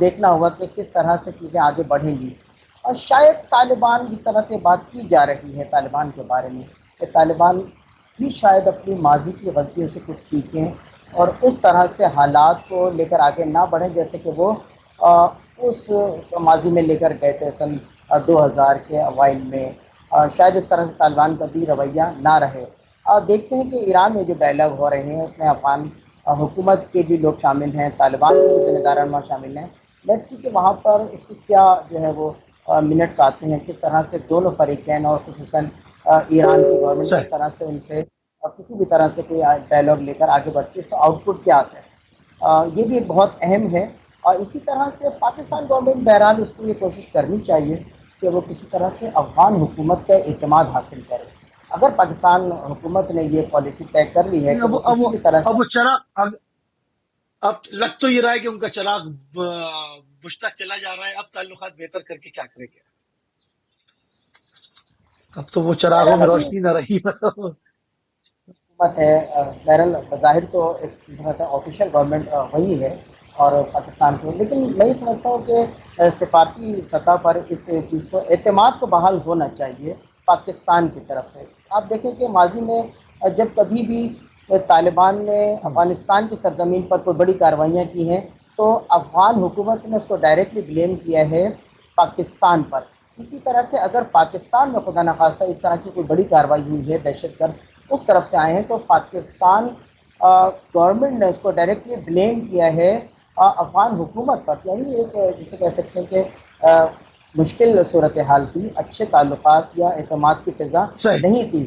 دیکھنا ہوگا کہ کس طرح سے چیزیں آگے بڑھیں گی، اور شاید طالبان، جس طرح سے بات کی جا رہی ہے طالبان کے بارے میں، کہ طالبان بھی شاید اپنی ماضی کی غلطیوں سے کچھ سیکھیں اور اس طرح سے حالات کو لے کر آگے نہ بڑھیں جیسے کہ وہ اس ماضی میں لے کر گئے تھے سن 2000 کے اوائل میں۔ شاید اس طرح سے طالبان کا بھی رویہ نہ رہے۔ دیکھتے ہیں کہ ایران میں جو ڈائلاگ ہو رہے ہیں اس میں افغان حکومت کے بھی لوگ شامل ہیں، طالبان کے بھی ذمہ داران وہاں شامل ہیں۔ لیٹس سی کہ وہاں پر اس کی کیا جو ہے وہ منٹس آتے ہیں، کس طرح سے دونوں فریقین اور خصوصاً ایران کی گورنمنٹ کس طرح سے ان سے کسی بھی طرح سے کوئی ڈائلاگ لے کر آگے بڑھتی ہے، اس کا آؤٹ پٹ کیا آتا ہے، یہ بھی ایک بہت اہم ہے۔ اور اسی طرح سے پاکستان گورنمنٹ بہرحال اس کو یہ کوشش کرنی چاہیے کہ وہ کسی طرح سے افغان حکومت کا اعتماد حاصل کرے۔ اگر پاکستان حکومت نے یہ پالیسی طے کر لی ہے کہ وہ کسی بھی طرح سے، اب وہ چراغ، اب لگ تو یہ رہا ہے کہ ان کا چراغ بجھتا چلا جا رہا ہے، اب تعلقات بہتر کر کے کیا کریں گے؟ اب تو وہ چراغوں میں روشنی نہ رہی۔ حکومت ہے، بہرحال بظاہر تو ایک آفیشیل گورنمنٹ وہی ہے اور پاکستان کو، لیکن میں یہ سمجھتا ہوں کہ سفارتی سطح پر اس چیز کو اعتماد کو بحال ہونا چاہیے پاکستان کی طرف سے۔ آپ دیکھیں کہ ماضی میں جب کبھی بھی طالبان نے افغانستان کی سرزمین پر کوئی بڑی کارروائیاں کی ہیں تو افغان حکومت نے اس کو ڈائریکٹلی بلیم کیا ہے پاکستان پر۔ اسی طرح سے اگر پاکستان میں خدا نخواستہ اس طرح کی کوئی بڑی کارروائی ہوئی ہے، دہشت گرد اس طرف سے آئے ہیں، تو پاکستان گورنمنٹ نے اس کو ڈائریکٹلی بلیم کیا ہے افغان حکومت پر۔ یعنی ایک جسے کہہ سکتے ہیں کہ مشکل صورتحال تھی، اچھے تعلقات یا اعتماد کی فضا نہیں تھی۔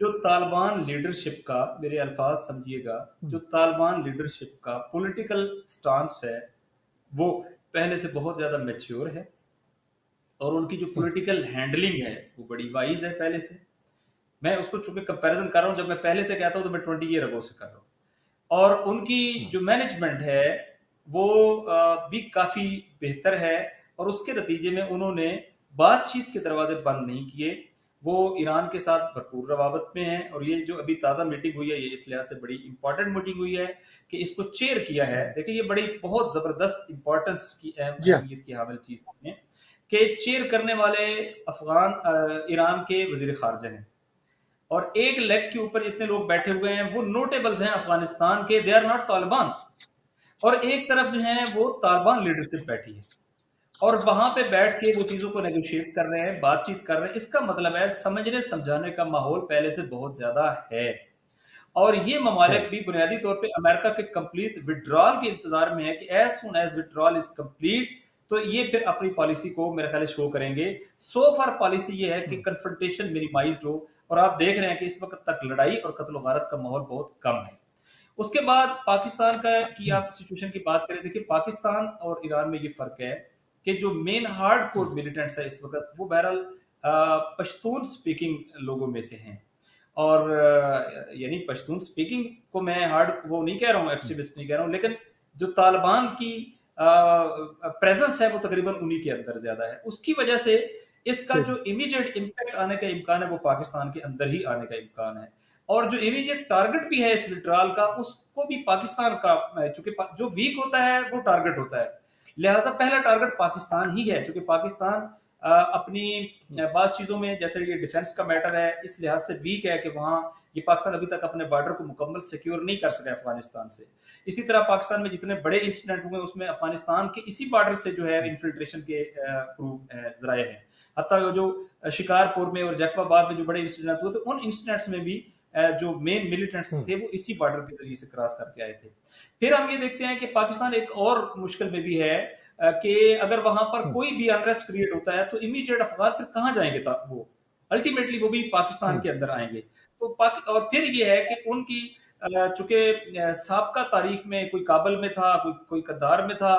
جو طالبان لیڈرشپ کا، میرے الفاظ سمجھیے گا، جو طالبان لیڈرشپ کا پولیٹیکل سٹانس ہے وہ پہلے سے بہت زیادہ میچیور ہے، اور ان کی جو پولیٹیکل ہینڈلنگ ہے وہ بڑی وائز ہے پہلے سے. میں اس کو چونکہ کمپیریزن کر رہا ہوں، جب میں پہلے سے کہتا ہوں تو میں 20 ایئر اگو سے کر رہا ہوں. اور ان کی جو مینجمنٹ ہے وہ بھی کافی بہتر ہے، اور اس کے نتیجے میں انہوں نے بات چیت کے دروازے بند نہیں کیے. وہ ایران کے ساتھ بھرپور روابط میں ہیں، اور یہ جو ابھی تازہ میٹنگ ہوئی ہے یہ اس لحاظ سے بڑی امپورٹنٹ میٹنگ ہوئی ہے کہ اس کو چیئر کیا ہے. دیکھیں یہ بڑی بہت زبردست امپورٹنس کی اہمیت کی حامل چیز ہے کہ چیئر کرنے والے افغان ایران کے وزیر خارجہ ہیں، اور ایک لیگ کے اوپر اتنے لوگ بیٹھے ہوئے ہیں وہ نوٹیبلز ہیں افغانستان کے، دے آر ناٹ طالبان، اور ایک طرف جو ہیں وہ طالبان لیڈرشپ بیٹھی ہے، اور وہاں پہ بیٹھ کے وہ چیزوں کو نیگوشیٹ کر رہے ہیں، بات چیت کر رہے ہیں. اس کا مطلب ہے سمجھنے سمجھانے کا ماحول پہلے سے بہت زیادہ ہے. اور یہ ممالک بھی بنیادی طور پہ امریکہ کے کمپلیٹ وڈرال کے انتظار میں ہے کہ as soon as withdrawal is complete تو یہ پھر اپنی پالیسی کو میرے خیال شو کریں گے. سو فار پالیسی یہ ہے کہ کنفرنٹیشن منیمائزڈ ہو، اور آپ دیکھ رہے ہیں کہ اس وقت تک لڑائی اور قتل و غارت کا ماحول بہت کم ہے. اس کے بعد پاکستان کا کی آپ سچویشن کی بات کریں، دیکھیں پاکستان اور ایران میں یہ فرق ہے کہ جو مین ہارڈ کور ملیٹنٹس ہے اس وقت وہ بہرحال پشتون سپیکنگ لوگوں میں سے ہیں، اور یعنی پشتون سپیکنگ کو میں ہارڈ وہ نہیں کہہ رہا ہوں، ایکٹیوسٹ نہیں کہہ رہا ہوں، لیکن جو طالبان کی پریزنس ہے وہ تقریباً انہی کے اندر زیادہ ہے. اس کی وجہ سے اس کا جو امیڈیٹ امپیکٹ آنے کا امکان ہے وہ پاکستان کے اندر ہی آنے کا امکان ہے، اور جو امیڈیٹ ٹارگٹ بھی ہے اس وڈرال کا اس کو بھی پاکستان کا، چونکہ جو ویک ہوتا ہے وہ ٹارگٹ ہوتا ہے، لہٰذا پہلا ٹارگٹ پاکستان ہی ہے. چونکہ پاکستان اپنی بعض چیزوں میں جیسے یہ ڈیفنس کا میٹر ہے اس لحاظ سے ویک ہے کہ وہاں یہ پاکستان ابھی تک اپنے بارڈر کو مکمل سیکیور نہیں کر سکا افغانستان سے. اسی طرح پاکستان میں جتنے بڑے انسیڈنٹ ہوئے اس میں افغانستان کے اسی بارڈر سے جو ہے انفلٹریشن کے ذرائع ہیں. حتیٰ جو شکارپور میں اور جیکب آباد میں جو بڑے انسیڈنٹ ہوئے تو ان انسیڈنٹس میں بھی جو مین ملیٹنٹس تھے وہ اسی بارڈر کے ذریعے سے کراس کر کے آئے تھے. پھر ہم یہ دیکھتے ہیں کہ پاکستان ایک اور مشکل میں بھی ہے کہ اگر وہاں پر کوئی بھی انریسٹ کریٹ ہوتا ہے تو امیڈیٹ افغان پھر کہاں جائیں گے، وہ الٹیمیٹلی وہ بھی پاکستان کے اندر آئیں گے. تو اور پھر یہ ہے کہ ان کی چونکہ سابقہ تاریخ میں کوئی کابل میں تھا، کوئی قندھار میں تھا،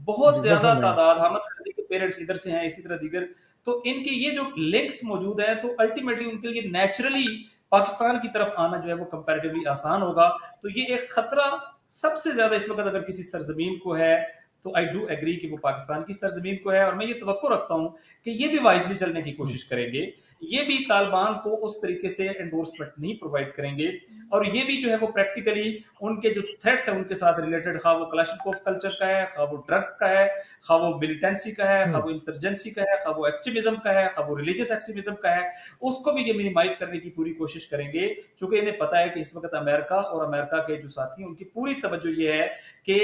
بہت زیادہ تعداد حامد کرزئی کے پیرنٹس ادھر سے ہیں، اسی طرح دیگر، تو ان کے یہ جو لنکس موجود ہیں تو الٹیمیٹلی ان کے لیے نیچرلی پاکستان کی طرف آنا جو ہے وہ کمپیریٹیولی آسان ہوگا. تو یہ ایک خطرہ سب سے زیادہ اس وقت اگر کسی سرزمین کو ہے تو آئی ڈو ایگری کہ وہ پاکستان کی سرزمین کو ہے، اور میں یہ توقع رکھتا ہوں کہ یہ بھی وائزلی چلنے کی کوشش کریں گے، یہ بھی طالبان کو اس طریقے سے انڈورسمنٹ نہیں پرووائڈ کریں گے، اور یہ بھی جو ہے وہ پریکٹیکلی ان کے جو تھریٹس ہیں ان کے ساتھ ریلیٹڈ، خواہ وہ کلاشنکوف کلچر کا ہے، خواہ وہ ڈرگس کا ہے، خواہ وہ ملیٹنسی کا ہے، خواہ وہ انسرجنسی کا ہے، خواہ وہ ایکسٹریمزم کا ہے، خواہ وہ ریلیجس ایکسٹریمزم کا ہے، اس کو بھی یہ منیمائز کرنے کی پوری کوشش کریں گے. چونکہ انہیں پتا ہے کہ اس وقت امریکہ اور امریکہ کے جو ساتھی ہیں ان کی پوری توجہ یہ ہے کہ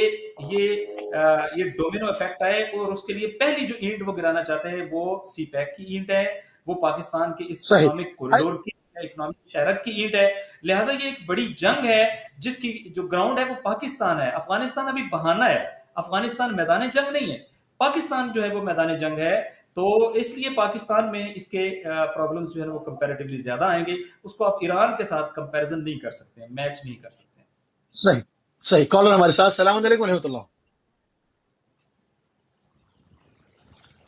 یہ ڈومینو افیکٹ آئے، اور اس کے لیے پہلی جو اینٹ وہ گرانا چاہتے ہیں وہ سی پیک کی اینٹ ہے، وہ پاکستان کے اس اکنامک کوریڈور کی اکنامک شہرت کی اینٹ ہے. لہٰذا یہ ایک بڑی جنگ ہے جس کی جو گراؤنڈ ہے وہ پاکستان ہے. افغانستان ابھی بہانہ ہے، افغانستان میدان جنگ نہیں ہے، پاکستان جو ہے وہ میدان جنگ ہے. تو اس لیے پاکستان میں اس کے پرابلمز جو ہے وہ کمپیریٹیولی زیادہ آئیں گے. اس کو آپ ایران کے ساتھ کمپیریزن نہیں کر سکتے ہیں، میچ نہیں کر سکتے ہیں. صحیح. کالر ہمارے ساتھ. السلام علیکم ورحمۃ اللہ.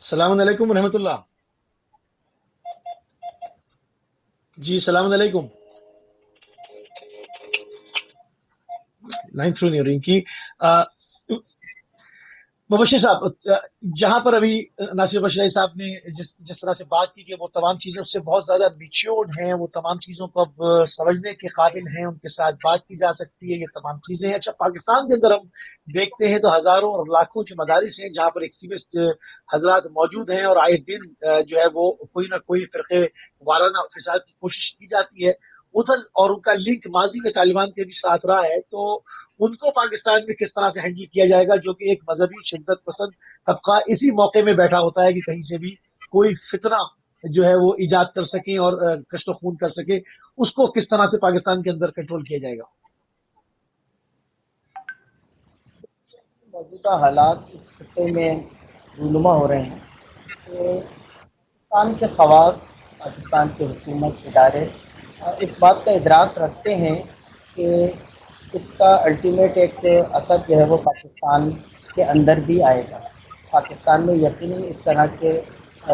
السلام علیکم ورحمۃ اللہ. جی السلام علیکم. لائن تھرو نہیں ہو رہی کی. مبشر صاحب، جہاں پر ابھی ناصر بشرائی صاحب نے جس طرح سے بات کی کہ وہ تمام چیزیں اس سے بہت زیادہ میچیورڈ ہیں، وہ تمام چیزوں کو اب سمجھنے کے قابل ہیں، ان کے ساتھ بات کی جا سکتی ہے، یہ تمام چیزیں ہیں. اچھا، پاکستان کے اندر ہم دیکھتے ہیں تو ہزاروں اور لاکھوں جو مدارس ہیں جہاں پر ایکسٹریمسٹ حضرات موجود ہیں، اور آئے دن جو ہے وہ کوئی نہ کوئی فرقے وارانہ فساد کی کوشش کی جاتی ہے ادھر، اور ان کا لنک ماضی میں طالبان کے بھی ساتھ رہا ہے. تو ان کو پاکستان میں کس طرح سے ہینڈل کیا جائے گا، جو کہ ایک مذہبی شدت پسند طبقہ اسی موقع میں بیٹھا ہوتا ہے کہ کہیں سے بھی کوئی فتنہ جو ہے وہ ایجاد کر سکیں اور کشت و خون کر سکے، اس کو کس طرح سے پاکستان کے اندر کنٹرول کیا جائے گا؟ موجودہ حالات اس خطے میں رونما ہو رہے ہیں کہ پاکستان کے خواص، پاکستان کے حکومت ادارے اس بات کا ادراک رکھتے ہیں کہ اس کا الٹیمیٹ ایک اثر جو ہے وہ پاکستان کے اندر بھی آئے گا. پاکستان میں یقیناً اس طرح کے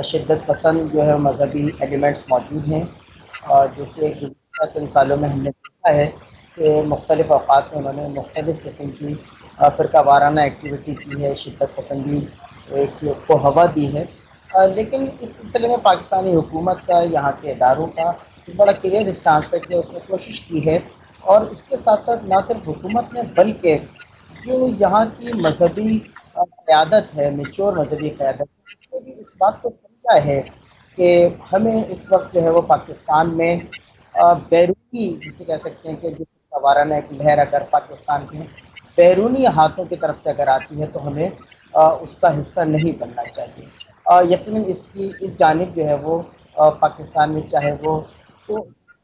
شدت پسند جو ہے مذہبی ایلیمنٹس موجود ہیں، جو کہ گزشتہ چند سالوں میں ہم نے دیکھا ہے کہ مختلف اوقات میں انہوں نے مختلف قسم کی فرقہ وارانہ ایکٹیویٹی کی ہے، شدت پسندی کو ہوا دی ہے. لیکن اس سلسلے میں پاکستانی حکومت کا، یہاں کے اداروں کا ایک بڑا کلیئر اسٹانس ہے کہ اس نے کوشش کی ہے. اور اس کے ساتھ ساتھ نہ صرف حکومت نے بلکہ جو یہاں کی مذہبی قیادت ہے، میچور مذہبی قیادت، اس نے بھی اس بات کو سمجھا ہے کہ ہمیں اس وقت جو ہے وہ پاکستان میں بیرونی، جسے کہہ سکتے ہیں کہ جو وارانہ ایک لہر اگر پاکستان کے بیرونی ہاتھوں کی طرف سے اگر آتی ہے تو ہمیں اس کا حصہ نہیں بننا چاہیے. یقیناً اس جانب جو ہے وہ پاکستان میں چاہے وہ تو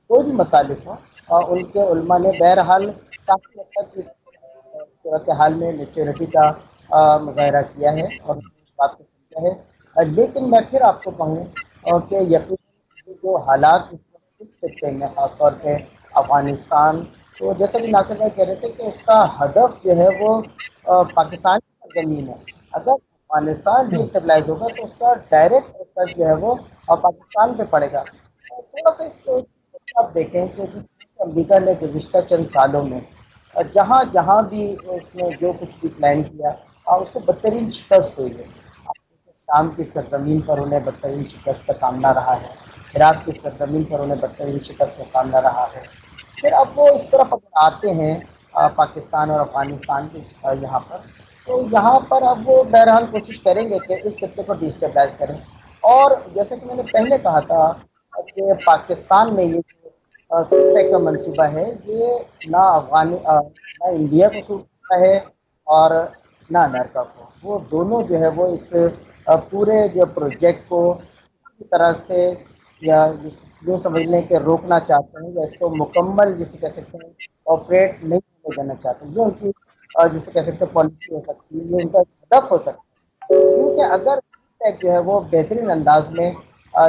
کوئی بھی مسالک ہوں، ان کے علماء نے بہرحال کافی حد تک اس صورتحال میں میچورٹی کا مظاہرہ کیا ہے اور اس بات کو سمجھا ہے. لیکن میں پھر آپ کو کہوں کہ یقیناً جو حالات اس خطے میں خاص طور پہ افغانستان، تو جیسا کہ ناصر بھائی کہہ رہے تھے کہ اس کا ہدف جو ہے وہ پاکستان کی زمین ہے. اگر افغانستان ڈی اسٹیبلائز ہوگا تو اس کا ڈائریکٹ اثر جو ہے وہ پاکستان پہ پڑے گا. تھوڑا سا اس کو آپ دیکھیں کہ جس طرح سے امریکہ نے گزشتہ چند سالوں میں جہاں جہاں بھی اس نے جو کچھ بھی پلان کیا اس کو بدترین شکست ہوئی ہے. شام کی سرزمین پر انہیں بدترین شکست کا سامنا رہا ہے، عراق کی سرزمین پر انہیں بدترین شکست کا سامنا رہا ہے. پھر اب وہ اس طرف اگر آتے ہیں پاکستان اور افغانستان کے یہاں پر، تو یہاں پر اب وہ بہرحال کوشش کریں گے کہ اس خطے کو ڈی اسٹیبلائز کریں. اور جیسا کہ میں نے پہلے کہا تھا کہ پاکستان میں یہ جو سی پیک کا منصوبہ ہے، یہ نہ انڈیا کو سوٹ کرتا ہے اور نہ امریکہ کو. وہ دونوں جو ہے وہ اس پورے جو پروجیکٹ کو کسی طرح سے یا یوں سمجھ لیں کہ روکنا چاہتے ہیں یا اس کو مکمل جسے کہہ سکتے ہیں آپریٹ نہیں ہونے دینا چاہتے ہیں. یہ ان کی جسے کہہ سکتے ہیں پالیسی ہو سکتی ہے، یہ ان کا ہدف ہو سکتا ہے. کیونکہ اگر جو ہے وہ بہترین انداز میں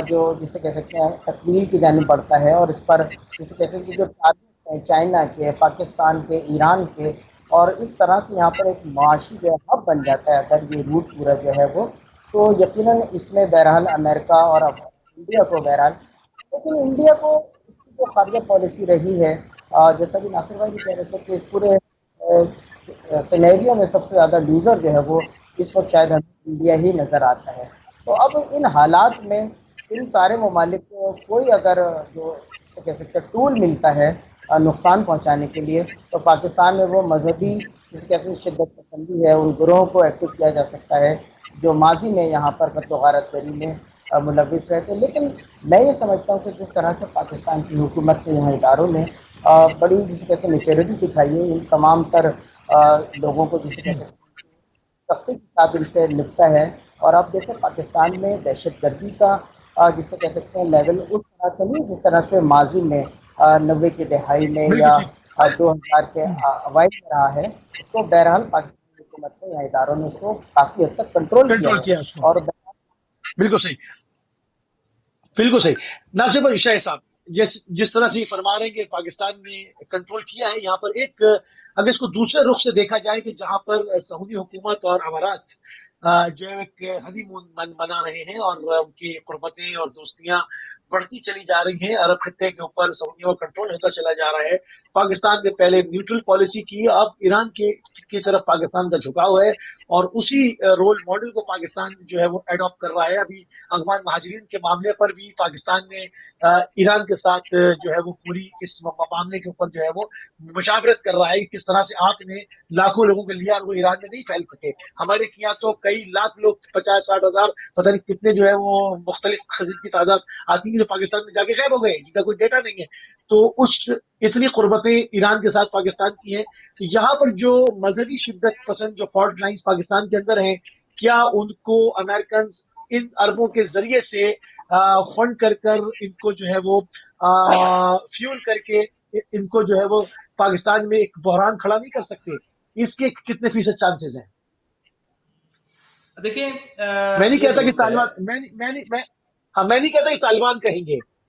جو جسے کہہ سکتے ہیں تکمیل کی جانب بڑھتا ہے اور اس پر جسے کہتے ہیں کہ جو ٹارگیٹ ہیں چائنا کے، پاکستان کے، ایران کے، اور اس طرح سے یہاں پر ایک معاشی جو ہے ہب بن جاتا ہے اگر یہ روٹ پورا جو ہے وہ، تو یقیناً اس میں بہرحال امریکہ اور انڈیا کو بہرحال، لیکن انڈیا کو اس کی جو خارجہ پالیسی رہی ہے، جیسا کہ ناصر بھائی بھی کہہ رہے تھے کہ اس پورے سینیریو میں سب سے زیادہ لوزر جو ہے وہ اس وقت شاید ہمیں انڈیا ہی نظر آتا ہے. تو اب ان حالات میں ان سارے ممالک کو کوئی اگر جو سے کہہ سکتے ٹول ملتا ہے نقصان پہنچانے کے لیے، تو پاکستان میں وہ مذہبی جس کہتے ہیں شدت پسندی ہے، ان گروہوں کو ایکٹیو کیا جا سکتا ہے جو ماضی میں یہاں پر قتل و غارت گری میں ملوث رہتے. لیکن میں یہ سمجھتا ہوں کہ جس طرح سے پاکستان کی حکومت کے یہاں اداروں نے بڑی جسے کہتے ہیں میچورٹی دکھائی ہے، ان تمام تر لوگوں کو جسے کہہ سکتے ہیں سختی کے ساتھ ان سے نپٹا ہے. اور آپ دیکھیں پاکستان میں دہشت گردی کا جسے کہہ سکتے ہیں لیول اس طرح سے نہیں جس طرح سے ماضی میں 90 کی دہائی میں بالکل یا ٹھیک. 2000 کے اوائل میں رہا ہے. اس کو بہرحال پاکستانی حکومت نے یا اداروں نے اس کو کافی حد تک کنٹرول کیا کنٹرول ہے. کیا اس کو. اور بالکل صحیح. بالکل صحیح. ناصر بھائی شاہ صاحب، جس طرح سے یہ فرما رہے ہیں کہ پاکستان نے کنٹرول کیا ہے، یہاں پر ایک اگر اس کو دوسرے رخ سے دیکھا جائے کہ جہاں پر سعودی حکومت اور امارات جو ایک ہنی مون منا رہے ہیں اور ان کی قربتیں اور دوستیاں بڑھتی چلی جا رہی ہیں، عرب خطے کے اوپر سعودیوں کا کنٹرول ہوتا چلا جا رہا ہے. پاکستان نے پہلے نیوٹرل پالیسی کی، اب ایران کی طرف پاکستان کا جھکاؤ ہے اور اسی رول ماڈل کو پاکستان جو ہے وہ ایڈاپٹ کر رہا ہے. ابھی افغان مہاجرین کے معاملے پر بھی پاکستان نے ایران کے ساتھ جو ہے وہ پوری اس معاملے کے اوپر جو ہے وہ مشاورت کر رہا ہے. کس طرح سے آپ نے لاکھوں لوگوں کو لیا اور وہ ایران میں نہیں پھیل سکے. ہمارے کیا تو کئی لاکھ لوگ 50-60 ہزار پتہ نہیں کتنے جو ہے وہ مختلف خزین کی تعداد آتی ہے جو پاکستان میں جا کے غائب ہو گئے جن کا کوئی ڈیٹا نہیں ہے. تو اس اتنی قربتیں ایران کے ساتھ پاکستان کی ہیں. تو یہاں پر جو مذہبی شدت پسند جو فالٹ لائنز پاکستان کے اندر ہیں، کیا ان کو امریکنز ان اربوں کے ذریعے سے فنڈ کر ان کو جو ہے وہ فیول کر کے ان کو جو ہے وہ پاکستان میں ایک بحران کھڑا نہیں کر سکتے؟ اس کے کتنے فیصد چانسز ہیں؟ دیکھیں میں نہیں یہ کہتا کہ درست ہے. طالبان میں نہیں کہتا کہ طالبان کہیں گے،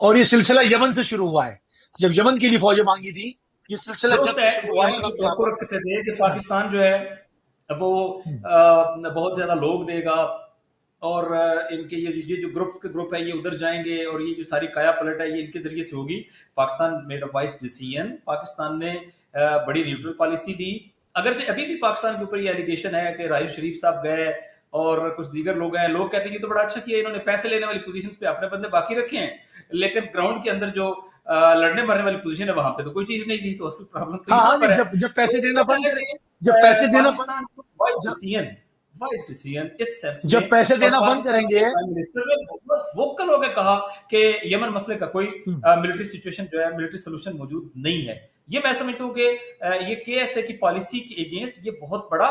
اور یہ سلسلہ یمن سے شروع ہوا ہے، جب یمن کے لیے فوجیں مانگی تھی، یہ سلسلہ جب درست سے ہے، شروع وہ ہوا ہے یمن اور کی اب یہاں توقع پر رکھتے تھے کہ پاکستان جو ہے وہ بہت زیادہ لوگ دے گا، اور ان کے یہ جو گروپس کے گروپ ہے یہ ادھر جائیں گے، اور یہ جو ساری کایا پلٹ ہے یہ ان کے ذریعے سے ہوگی. Pakistan made a wise decision. Pakistan نے بڑی نیوٹرل پالیسی دی، اگرچہ ابھی بھی پاکستان کے اوپر یہ ایلیگیشن ہے کہ راحیل شریف صاحب گئے اور کچھ دیگر لوگ ہیں، لوگ کہتے ہیں یہ تو بڑا اچھا کیا انہوں نے، پیسے لینے والی پوزیشنز پہ اپنے بندے باقی رکھے ہیں، لیکن گراؤنڈ کے اندر جو لڑنے مرنے والی پوزیشن ہے وہاں پہ تو کوئی چیز نہیں دی. تو اصل پرابلم تو یہاں پر ہے. جب پیسے تو دینا وجہ بند ہے کریں، جب کہ پیسے دینا بند پاکستان وائس جب ڈیسیژن اس سینس میں، جب پیسے اور دینا بند کریں پاکستان کے گے، پرائم منسٹر نے بہت ووکل ہو کے کہا کہ یمن مسئلے کا کوئی ملٹری سچویشن جو ہے، ملٹری سولوشن موجود نہیں ہے. یہ میں سمجھتا ہوں کہ یہ کے ایس اے کی پالیسی کے اگینسٹ یہ بہت بڑا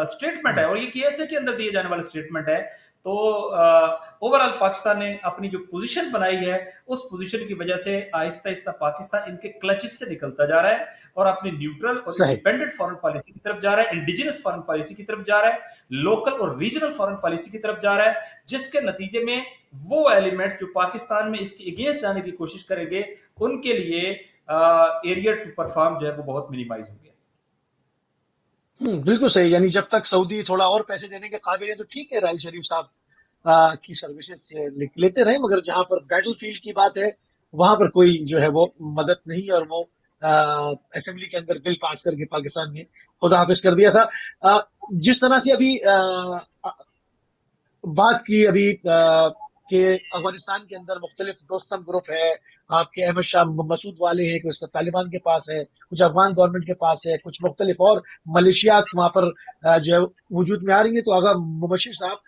اسٹیٹمنٹ ہے، اور یہ کے ایس اے کے اندر دیے جانے والا اسٹیٹمنٹ ہے. تو اوور آل پاکستان نے اپنی جو پوزیشن بنائی ہے اس پوزیشن کی وجہ سے آہستہ آہستہ پاکستان ان کے کلچز سے نکلتا جا رہا ہے اور اپنی نیوٹرل اور صحیح انڈیپینڈنٹ فارن پالیسی کی طرف جا رہا ہے، انڈیجنس فارن پالیسی کی طرف جا رہا ہے، لوکل اور ریجنل فارن پالیسی کی طرف جا رہا ہے، جس کے نتیجے میں وہ ایلیمنٹس جو پاکستان میں اس کے اگینسٹ جانے کی کوشش کریں گے ان کے لیے ایریا ٹو پرفارم جو ہے وہ بہت منیمائز ہو گیا. بالکل صحیح. یعنی جب تک سعودی تھوڑا اور پیسے دینے کے قابل ہے تو ٹھیک ہے، راحیل شریف صاحب کی سروسز لیتے رہیں، مگر جہاں پر بیٹل فیلڈ کی بات ہے وہاں پر کوئی جو ہے وہ مدد نہیں، اور وہ اسمبلی کے اندر بل پاس کر کے پاکستان نے خدا حافظ کر دیا تھا. جس طرح سے ابھی بات کی ابھی کہ افغانستان کے اندر مختلف دوستم گروپ ہے، آپ کے احمد شاہ مسعود والے ہیں، کچھ طالبان کے پاس ہے، کچھ افغان گورنمنٹ کے پاس ہے، کچھ مختلف اور ملیشیات وہاں پر جو ہے وجود میں آ رہی ہیں. تو آغا مبشر صاحب،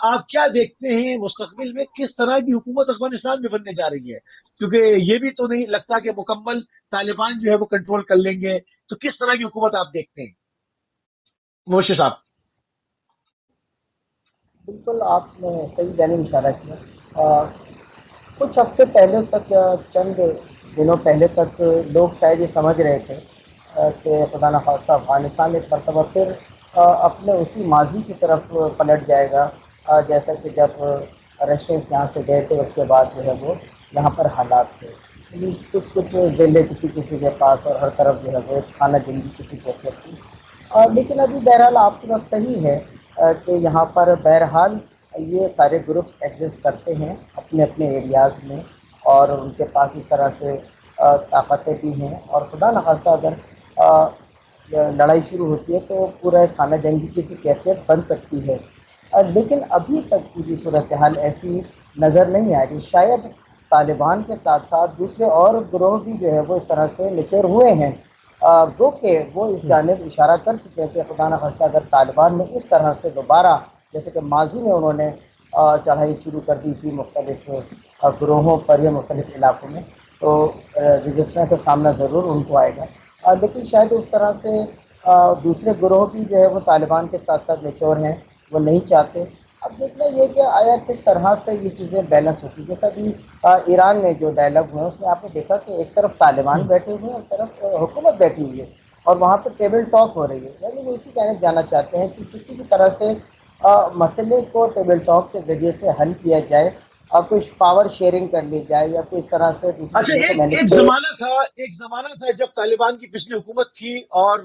آپ کیا دیکھتے ہیں مستقبل میں کس طرح کی حکومت افغانستان میں بننے جا رہی ہے؟ کیونکہ یہ بھی تو نہیں لگتا کہ مکمل طالبان جو ہے وہ کنٹرول کر لیں گے. تو کس طرح کی حکومت آپ دیکھتے ہیں مبشر صاحب؟ بالکل آپ نے صحیح جانب اشارہ کیا. کچھ ہفتے پہلے تک یا چند دنوں پہلے تک لوگ شاید یہ سمجھ رہے تھے کہ خدا نخواستہ افغانستان ایک مرتبہ پھر اپنے اسی ماضی کی طرف پلٹ جائے گا، جیسا کہ جب رشینس یہاں سے گئے تھے اس کے بعد جو ہے وہ یہاں پر حالات تھے. کچھ ذیلیں کسی کے پاس، اور ہر طرف جو ہے وہ ایک خانہ جنگی کسی کیفیت تھی. لیکن ابھی بہرحال آپ کی بات صحیح ہے کہ یہاں پر بہرحال یہ سارے گروپس ایگزسٹ کرتے ہیں اپنے اپنے ایریاز میں، اور ان کے پاس اس طرح سے طاقتیں بھی ہیں، اور خدا نخواستہ اگر لڑائی شروع ہوتی ہے تو پورا خانہ جنگی کسی کیفیت بن سکتی ہے. لیکن ابھی تک کی بھی صورتحال ایسی نظر نہیں آ رہی. شاید طالبان کے ساتھ ساتھ دوسرے اور گروہ بھی جو ہے وہ اس طرح سے میچور ہوئے ہیں، گو کہ وہ اس جانب اشارہ کر چکے ہیں کہ خدا نخواستہ اگر طالبان نے اس طرح سے دوبارہ، جیسے کہ ماضی میں انہوں نے چڑھائی شروع کر دی تھی مختلف گروہوں پر یا مختلف علاقوں میں، تو رجسٹر کا سامنا ضرور ان کو آئے گا. لیکن شاید اس طرح سے دوسرے گروہ بھی جو ہے وہ طالبان کے ساتھ ساتھ میچور ہیں، وہ نہیں چاہتے. اب دیکھنا یہ کہ آیا کس طرح سے یہ چیزیں بیلنس ہوتی ہیں. جیسا کہ ایران میں جو ڈائلاگ ہوئے اس میں آپ نے دیکھا کہ ایک طرف طالبان بیٹھے ہوئے ہیں، ایک طرف حکومت بیٹھی ہوئی ہے، اور وہاں پہ ٹیبل ٹاک ہو رہی ہے. یعنی وہ اسی جانب جانا چاہتے ہیں کہ کسی بھی طرح سے مسئلے کو ٹیبل ٹاک کے ذریعے سے حل کیا جائے، اور کچھ پاور شیئرنگ کر لی جائے، یا کوئی اس طرح سے دوسری اچھا، چیزوں کو ایک مینیج. زمانہ تھا جب طالبان کی پچھلی حکومت تھی اور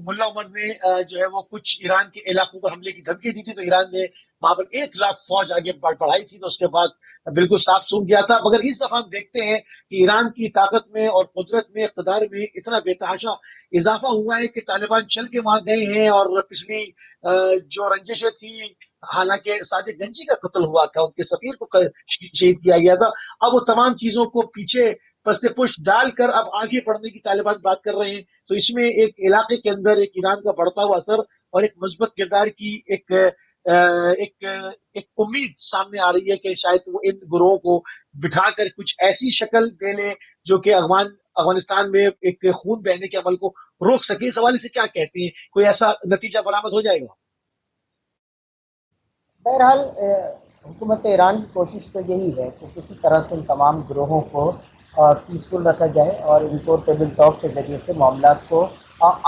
ملا عمر نے جو ہے وہ کچھ ایران کے علاقوں پر حملے کی دھمکی دی تھی، تو ایران نے وہاں پر 1,00,000 فوج آگے بڑھائی تھی، تو اس کے بعد بالکل صاف سوکھ گیا تھا. مگر اس دفعہ ہم دیکھتے ہیں کہ ایران کی طاقت میں اور قدرت میں، اقتدار میں اتنا بے تحاشا اضافہ ہوا ہے کہ طالبان چل کے وہاں گئے ہیں، اور پچھلی جو رنجشیں تھیں، حالانکہ صادق گنجی کا قتل ہوا تھا، ان کے سفیر کو شہید کیا گیا تھا، اب وہ تمام چیزوں کو پیچھے پس پش ڈال کر اب آگے بڑھنے کی طالبان بات کر رہے ہیں. تو اس میں ایک علاقے کے اندر ایک ایران کا بڑھتا ہوا اثر اور ایک مثبت کردار کی ایک امید سامنے آ رہی ہے کہ شاید وہ ان گروہوں کو بٹھا کر کچھ ایسی شکل دے لیں جو کہ افغانستان میں ایک خون بہنے کے عمل کو روک سکے. اس حوالے سے کیا کہتے ہیں؟ کوئی ایسا نتیجہ برآمد ہو جائے گا؟ بہرحال حکومت ایران کی کوشش تو یہی ہے کہ کسی طرح سے ان تمام گروہوں کو پیسفل رکھا جائے، اور ان کو ٹیبل ٹاک کے ذریعے سے معاملات کو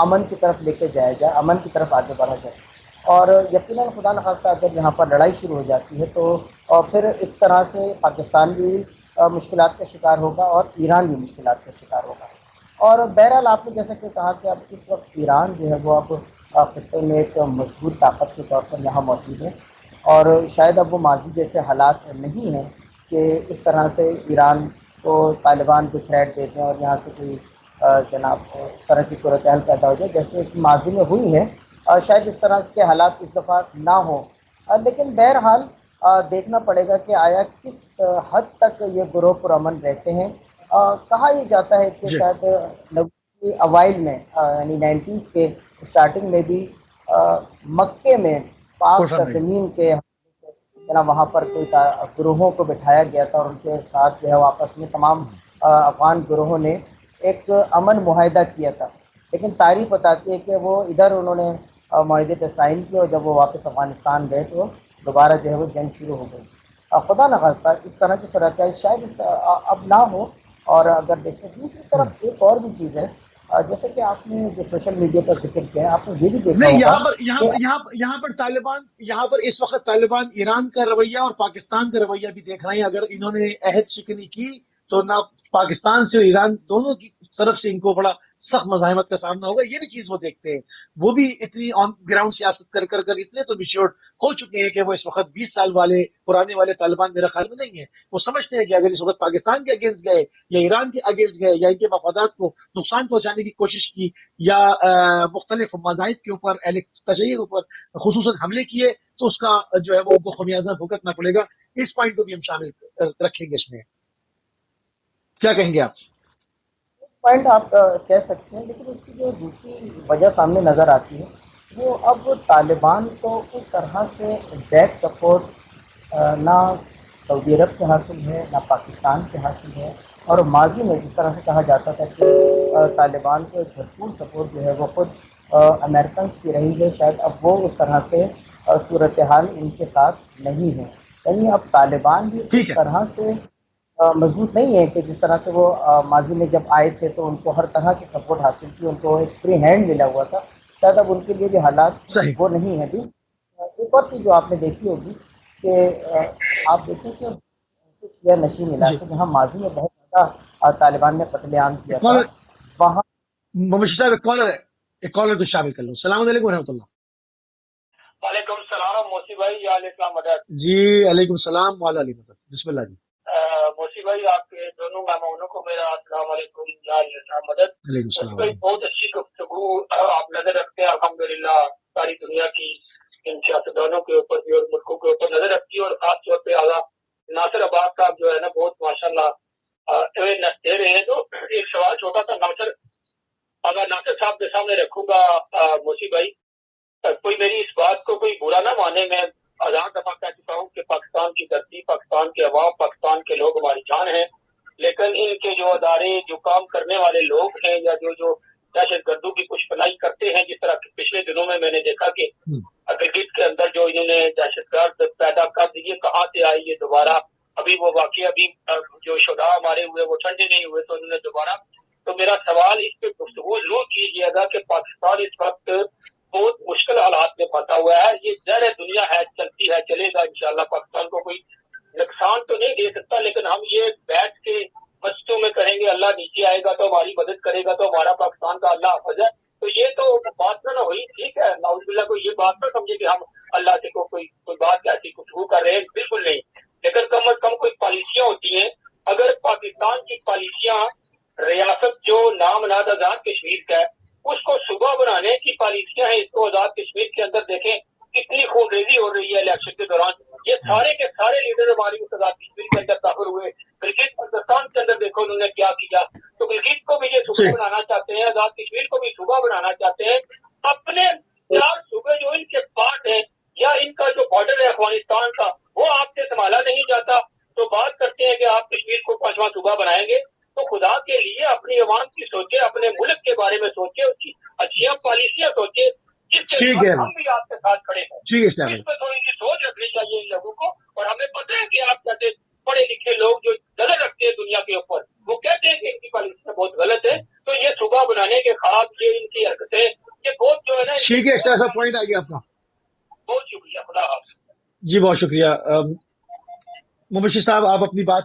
امن کی طرف لے کے جایا جائے، امن کی طرف آگے بڑھا جائے. اور یقیناً خدا نخواستہ اگر یہاں پر لڑائی شروع ہو جاتی ہے تو پھر اس طرح سے پاکستان بھی مشکلات کا شکار ہوگا اور ایران بھی مشکلات کا شکار ہوگا. اور بہرحال آپ نے جیسا کہ کہا کہ اب اس وقت ایران جو ہے وہ اب خطے میں ایک مضبوط طاقت کے طور پر یہاں موجود ہے، اور شاید اب وہ ماضی جیسے حالات نہیں ہیں کہ اس طرح سے ایران کو طالبان کو تھریٹ دیتے ہیں اور یہاں سے کوئی جناب اس طرح کی صورتحال پیدا ہو جائے جیسے کہ ماضی میں ہوئی ہے. شاید اس طرح کے حالات اس دفعہ نہ ہوں، لیکن بہرحال دیکھنا پڑے گا کہ آیا کس حد تک یہ گروہ پرامن رہتے ہیں. کہا یہ جاتا ہے کہ جی شاید نوے اوائل میں یعنی 90s کے اسٹارٹنگ میں بھی مکے میں پاک پرسن نہیں. سرزمین کے وہاں پر کوئی گروہوں کو بٹھایا گیا تھا اور ان کے ساتھ جو ہے آپس میں تمام افغان گروہوں نے ایک امن معاہدہ کیا تھا. لیکن تاریخ بتاتی ہے کہ وہ ادھر انہوں نے معاہدے پہ سائن کیا اور جب وہ واپس افغانستان گئے تو دوبارہ جو ہے وہ جنگ شروع ہو گئی. خدا نخواستہ اس طرح کی صورتحال شاید اب نہ ہو. اور اگر دیکھیں دوسری طرف ایک اور بھی چیز ہے، جیسے کہ آپ نے جو سوشل میڈیا پر ذکر کیا ہے آپ نے یہ بھی دیکھا نہیں، ہوگا کہ یہاں پر طالبان، یہاں پر اس وقت طالبان ایران کا رویہ اور پاکستان کا رویہ بھی دیکھ رہے ہیں. اگر انہوں نے عہد شکنی کی تو نہ پاکستان سے اور ایران دونوں کی طرف سے ان کو بڑا سخت مزاحمت کا سامنا ہوگا. یہ بھی چیز وہ دیکھتے ہیں. وہ بھی اتنی آن گراؤنڈ سیاست کر اتنے تو میچور ہو چکے ہیں کہ وہ اس وقت 20 سال والے پرانے والے طالبان میرے خیال میں نہیں ہیں. وہ سمجھتے ہیں کہ اگر اس وقت پاکستان کے اگینسٹ گئے یا ایران کے اگینسٹ گئے یا ان کے مفادات کو نقصان پہنچانے کی کوشش کی یا مختلف مذاہب کے اوپر تشیع کے اوپر خصوصاً حملے کیے تو اس کا جو ہے وہ ان کو خمیازہ بھگتنا پڑے گا. اس پوائنٹ کو بھی ہم شامل رکھیں گے. اس میں کیا کہیں گے آپ؟ پوائنٹ آپ کہہ سکتے ہیں، لیکن اس کی جو دوسری وجہ سامنے نظر آتی ہے وہ اب طالبان کو اس طرح سے بیک سپورٹ نہ سعودی عرب کے حاصل ہے نہ پاکستان کے حاصل ہے. اور ماضی میں جس طرح سے کہا جاتا تھا کہ طالبان کو ایک بھرپور سپورٹ جو ہے وہ خود امریکنس کی رہی ہے، شاید اب وہ اس طرح سے صورتحال ان کے ساتھ نہیں ہے. یعنی اب طالبان بھی ٹھیک اس ہے. طرح سے مضبوط نہیں ہے کہ جس طرح سے وہ ماضی میں جب آئے تھے تو ان کو ہر طرح کی سپورٹ حاصل کی، ان کو ایک فری ہینڈ ملا ہوا تھا. شاید اب ان کے لیے بھی حالات صحیح. وہ نہیں ہیں. بھی ایک اور چیز جو آپ نے دیکھی ہوگی کہ آپ دیکھیں کہ کچھ غیر نشین جی، علاقے جہاں ماضی میں بہت زیادہ طالبان نے قتل عام کیا تھا وہاں. مبشر صاحب ایک کالر کو شامل کر لو. السلام علیکم و رحمۃ اللہ. وعلیکم السلام موسی بھائی، یا علیہ السلام مدد. جی علیکم السلام وعلیہ مدد. بسم اللہ جی. موسی بھائی آپ کے دونوں مہمانوں کو میرا السلام علیکم یا علیہ السلام مدد. علیکم موسی بھائی السلام. بہت اچھی گفتگو آپ نظر رکھتے ہیں الحمدللہ. ساری دنیا کی ان سیاستدانوں کے اوپر بھی اور ملکوں کے اوپر نظر رکھتی ہے، اور خاص طور پہ اعلیٰ ناصر عباس صاحب جو ہے نا بہت ماشاء اللہ دے رہے ہیں. تو ایک سوال چھوٹا سا ناصر، اگر ناصر صاحب کے سامنے رکھوں گا موسی بھائی، کوئی میری اس بات کو کوئی برا نہ مانے. میں ہزار دفعہ کہہ چکا ہوں کہ پاکستان کی دھرتی، پاکستان کے عوام، پاکستان کے لوگ ہماری جان ہیں، لیکن ان کے جو ادارے، جو کام کرنے والے لوگ ہیں یا جو دہشت گردوں کی کچھ پناہی کرتے ہیں، جس طرح کہ پچھلے دنوں میں نے دیکھا کہ گلگت کے اندر جو انہوں نے دہشت گرد پیدا کر دیے، کہاں سے آئی یہ دوبارہ؟ ابھی وہ واقعہ ابھی جو شہداء ہمارے ہوئے وہ ٹھنڈے نہیں ہوئے تو انہوں نے دوبارہ. تو میرا سوال اس پہ گفتگو ضرور کیجیے گا کہ پاکستان اس وقت بہت مشکل حالات میں پھنسا ہوا ہے. یہ زہر دنیا ہے، چلتی ہے، چلے گا انشاءاللہ. پاکستان کو کوئی نقصان تو نہیں دے سکتا، لیکن ہم یہ بیٹھ کے مسجدوں میں کہیں گے اللہ نیچے آئے گا تو ہماری مدد کرے گا تو ہمارا پاکستان کا اللہ حافظ ہے. تو یہ تو بات نہ ہوئی. ٹھیک ہے، نعوذ باللہ کوئی یہ بات نہ سمجھے کہ ہم اللہ سے کوئی بات ایسی گفتگو کر رہے ہیں، بالکل نہیں. لیکن کم از کم کوئی پالیسیاں ہوتی ہیں. اگر پاکستان کی پالیسیاں ریاست جو نام نہاد آزاد کشمیر کا ہے اس کو صوبہ بنانے کی پالیسیاں ہیں، اس کو آزاد کشمیر کے اندر دیکھیں کتنی خون ریزی ہو رہی ہے الیکشن کے دوران. یہ سارے کے سارے لیڈر ہماری اس آزاد کشمیر کے اندر داخل ہوئے. گلگت بلتستان کے اندر دیکھو انہوں نے کیا کیا. تو گلگت کو بھی یہ صوبہ بنانا چاہتے ہیں، آزاد کشمیر کو بھی صوبہ بنانا چاہتے ہیں. اپنے 4 صوبے جو ان کے پاس ہیں یا ان کا جو بارڈر ہے افغانستان کا وہ آپ سے سنبھالا نہیں جاتا، تو بات کرتے ہیں کہ آپ کشمیر کو 5واں صوبہ بنائیں گے. تو خدا کے لیے اپنی عوام کی سوچے، اپنے ملک کے بارے میں سوچے، اس کی اچھیاں پالیسیاں سوچے جس کے ساتھ ہم بھی آپ کے ساتھ کھڑے ہیں. اس پہ تھوڑی سی سوچ رکھنی چاہیے ان لوگوں کو. اور ہمیں پتہ ہے کہ آپ کہتے پڑھے لکھے لوگ جو نظر رکھتے ہیں دنیا کے اوپر وہ کہتے ہیں کہ ان کی پالیسیاں بہت غلط ہے. تو یہ صوبہ بنانے کے خواب، یہ ان کی حرکتیں، یہ بہت جو ہے نا. ٹھیک ہے، ایسا پوائنٹ آ گیا آپ کا. بہت شکریہ. خدا حافظ. جی بہت شکریہ. مبشر صاحب آپ اپنی بات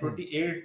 28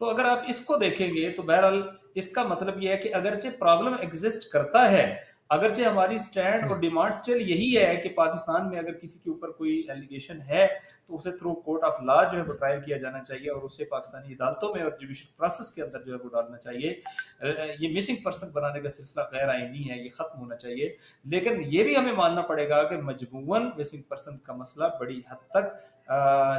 تو اگر آپ اس کو دیکھیں گے تو بہرحال اس کا مطلب یہ ہے کہ اگرچہ پرابلم ایگزسٹ کرتا ہے، اگرچہ ہماری سٹینڈ اور ڈیمانڈ سٹل یہی ہے کہ پاکستان میں اگر کسی کے اوپر کوئی ایلیگیشن ہے تو اسے تھرو کورٹ آف لا جو ہے وہ ٹرائل کیا جانا چاہیے اور اسے پاکستانی عدالتوں میں اور جوڈیشل پروسیس کے اندر جو ہے وہ ڈالنا چاہیے. یہ مسنگ پرسن بنانے کا سلسلہ غیر آئینی ہے، یہ ختم ہونا چاہیے. لیکن یہ بھی ہمیں ماننا پڑے گا کہ مجموعاً مسنگ پرسن کا مسئلہ بڑی حد تک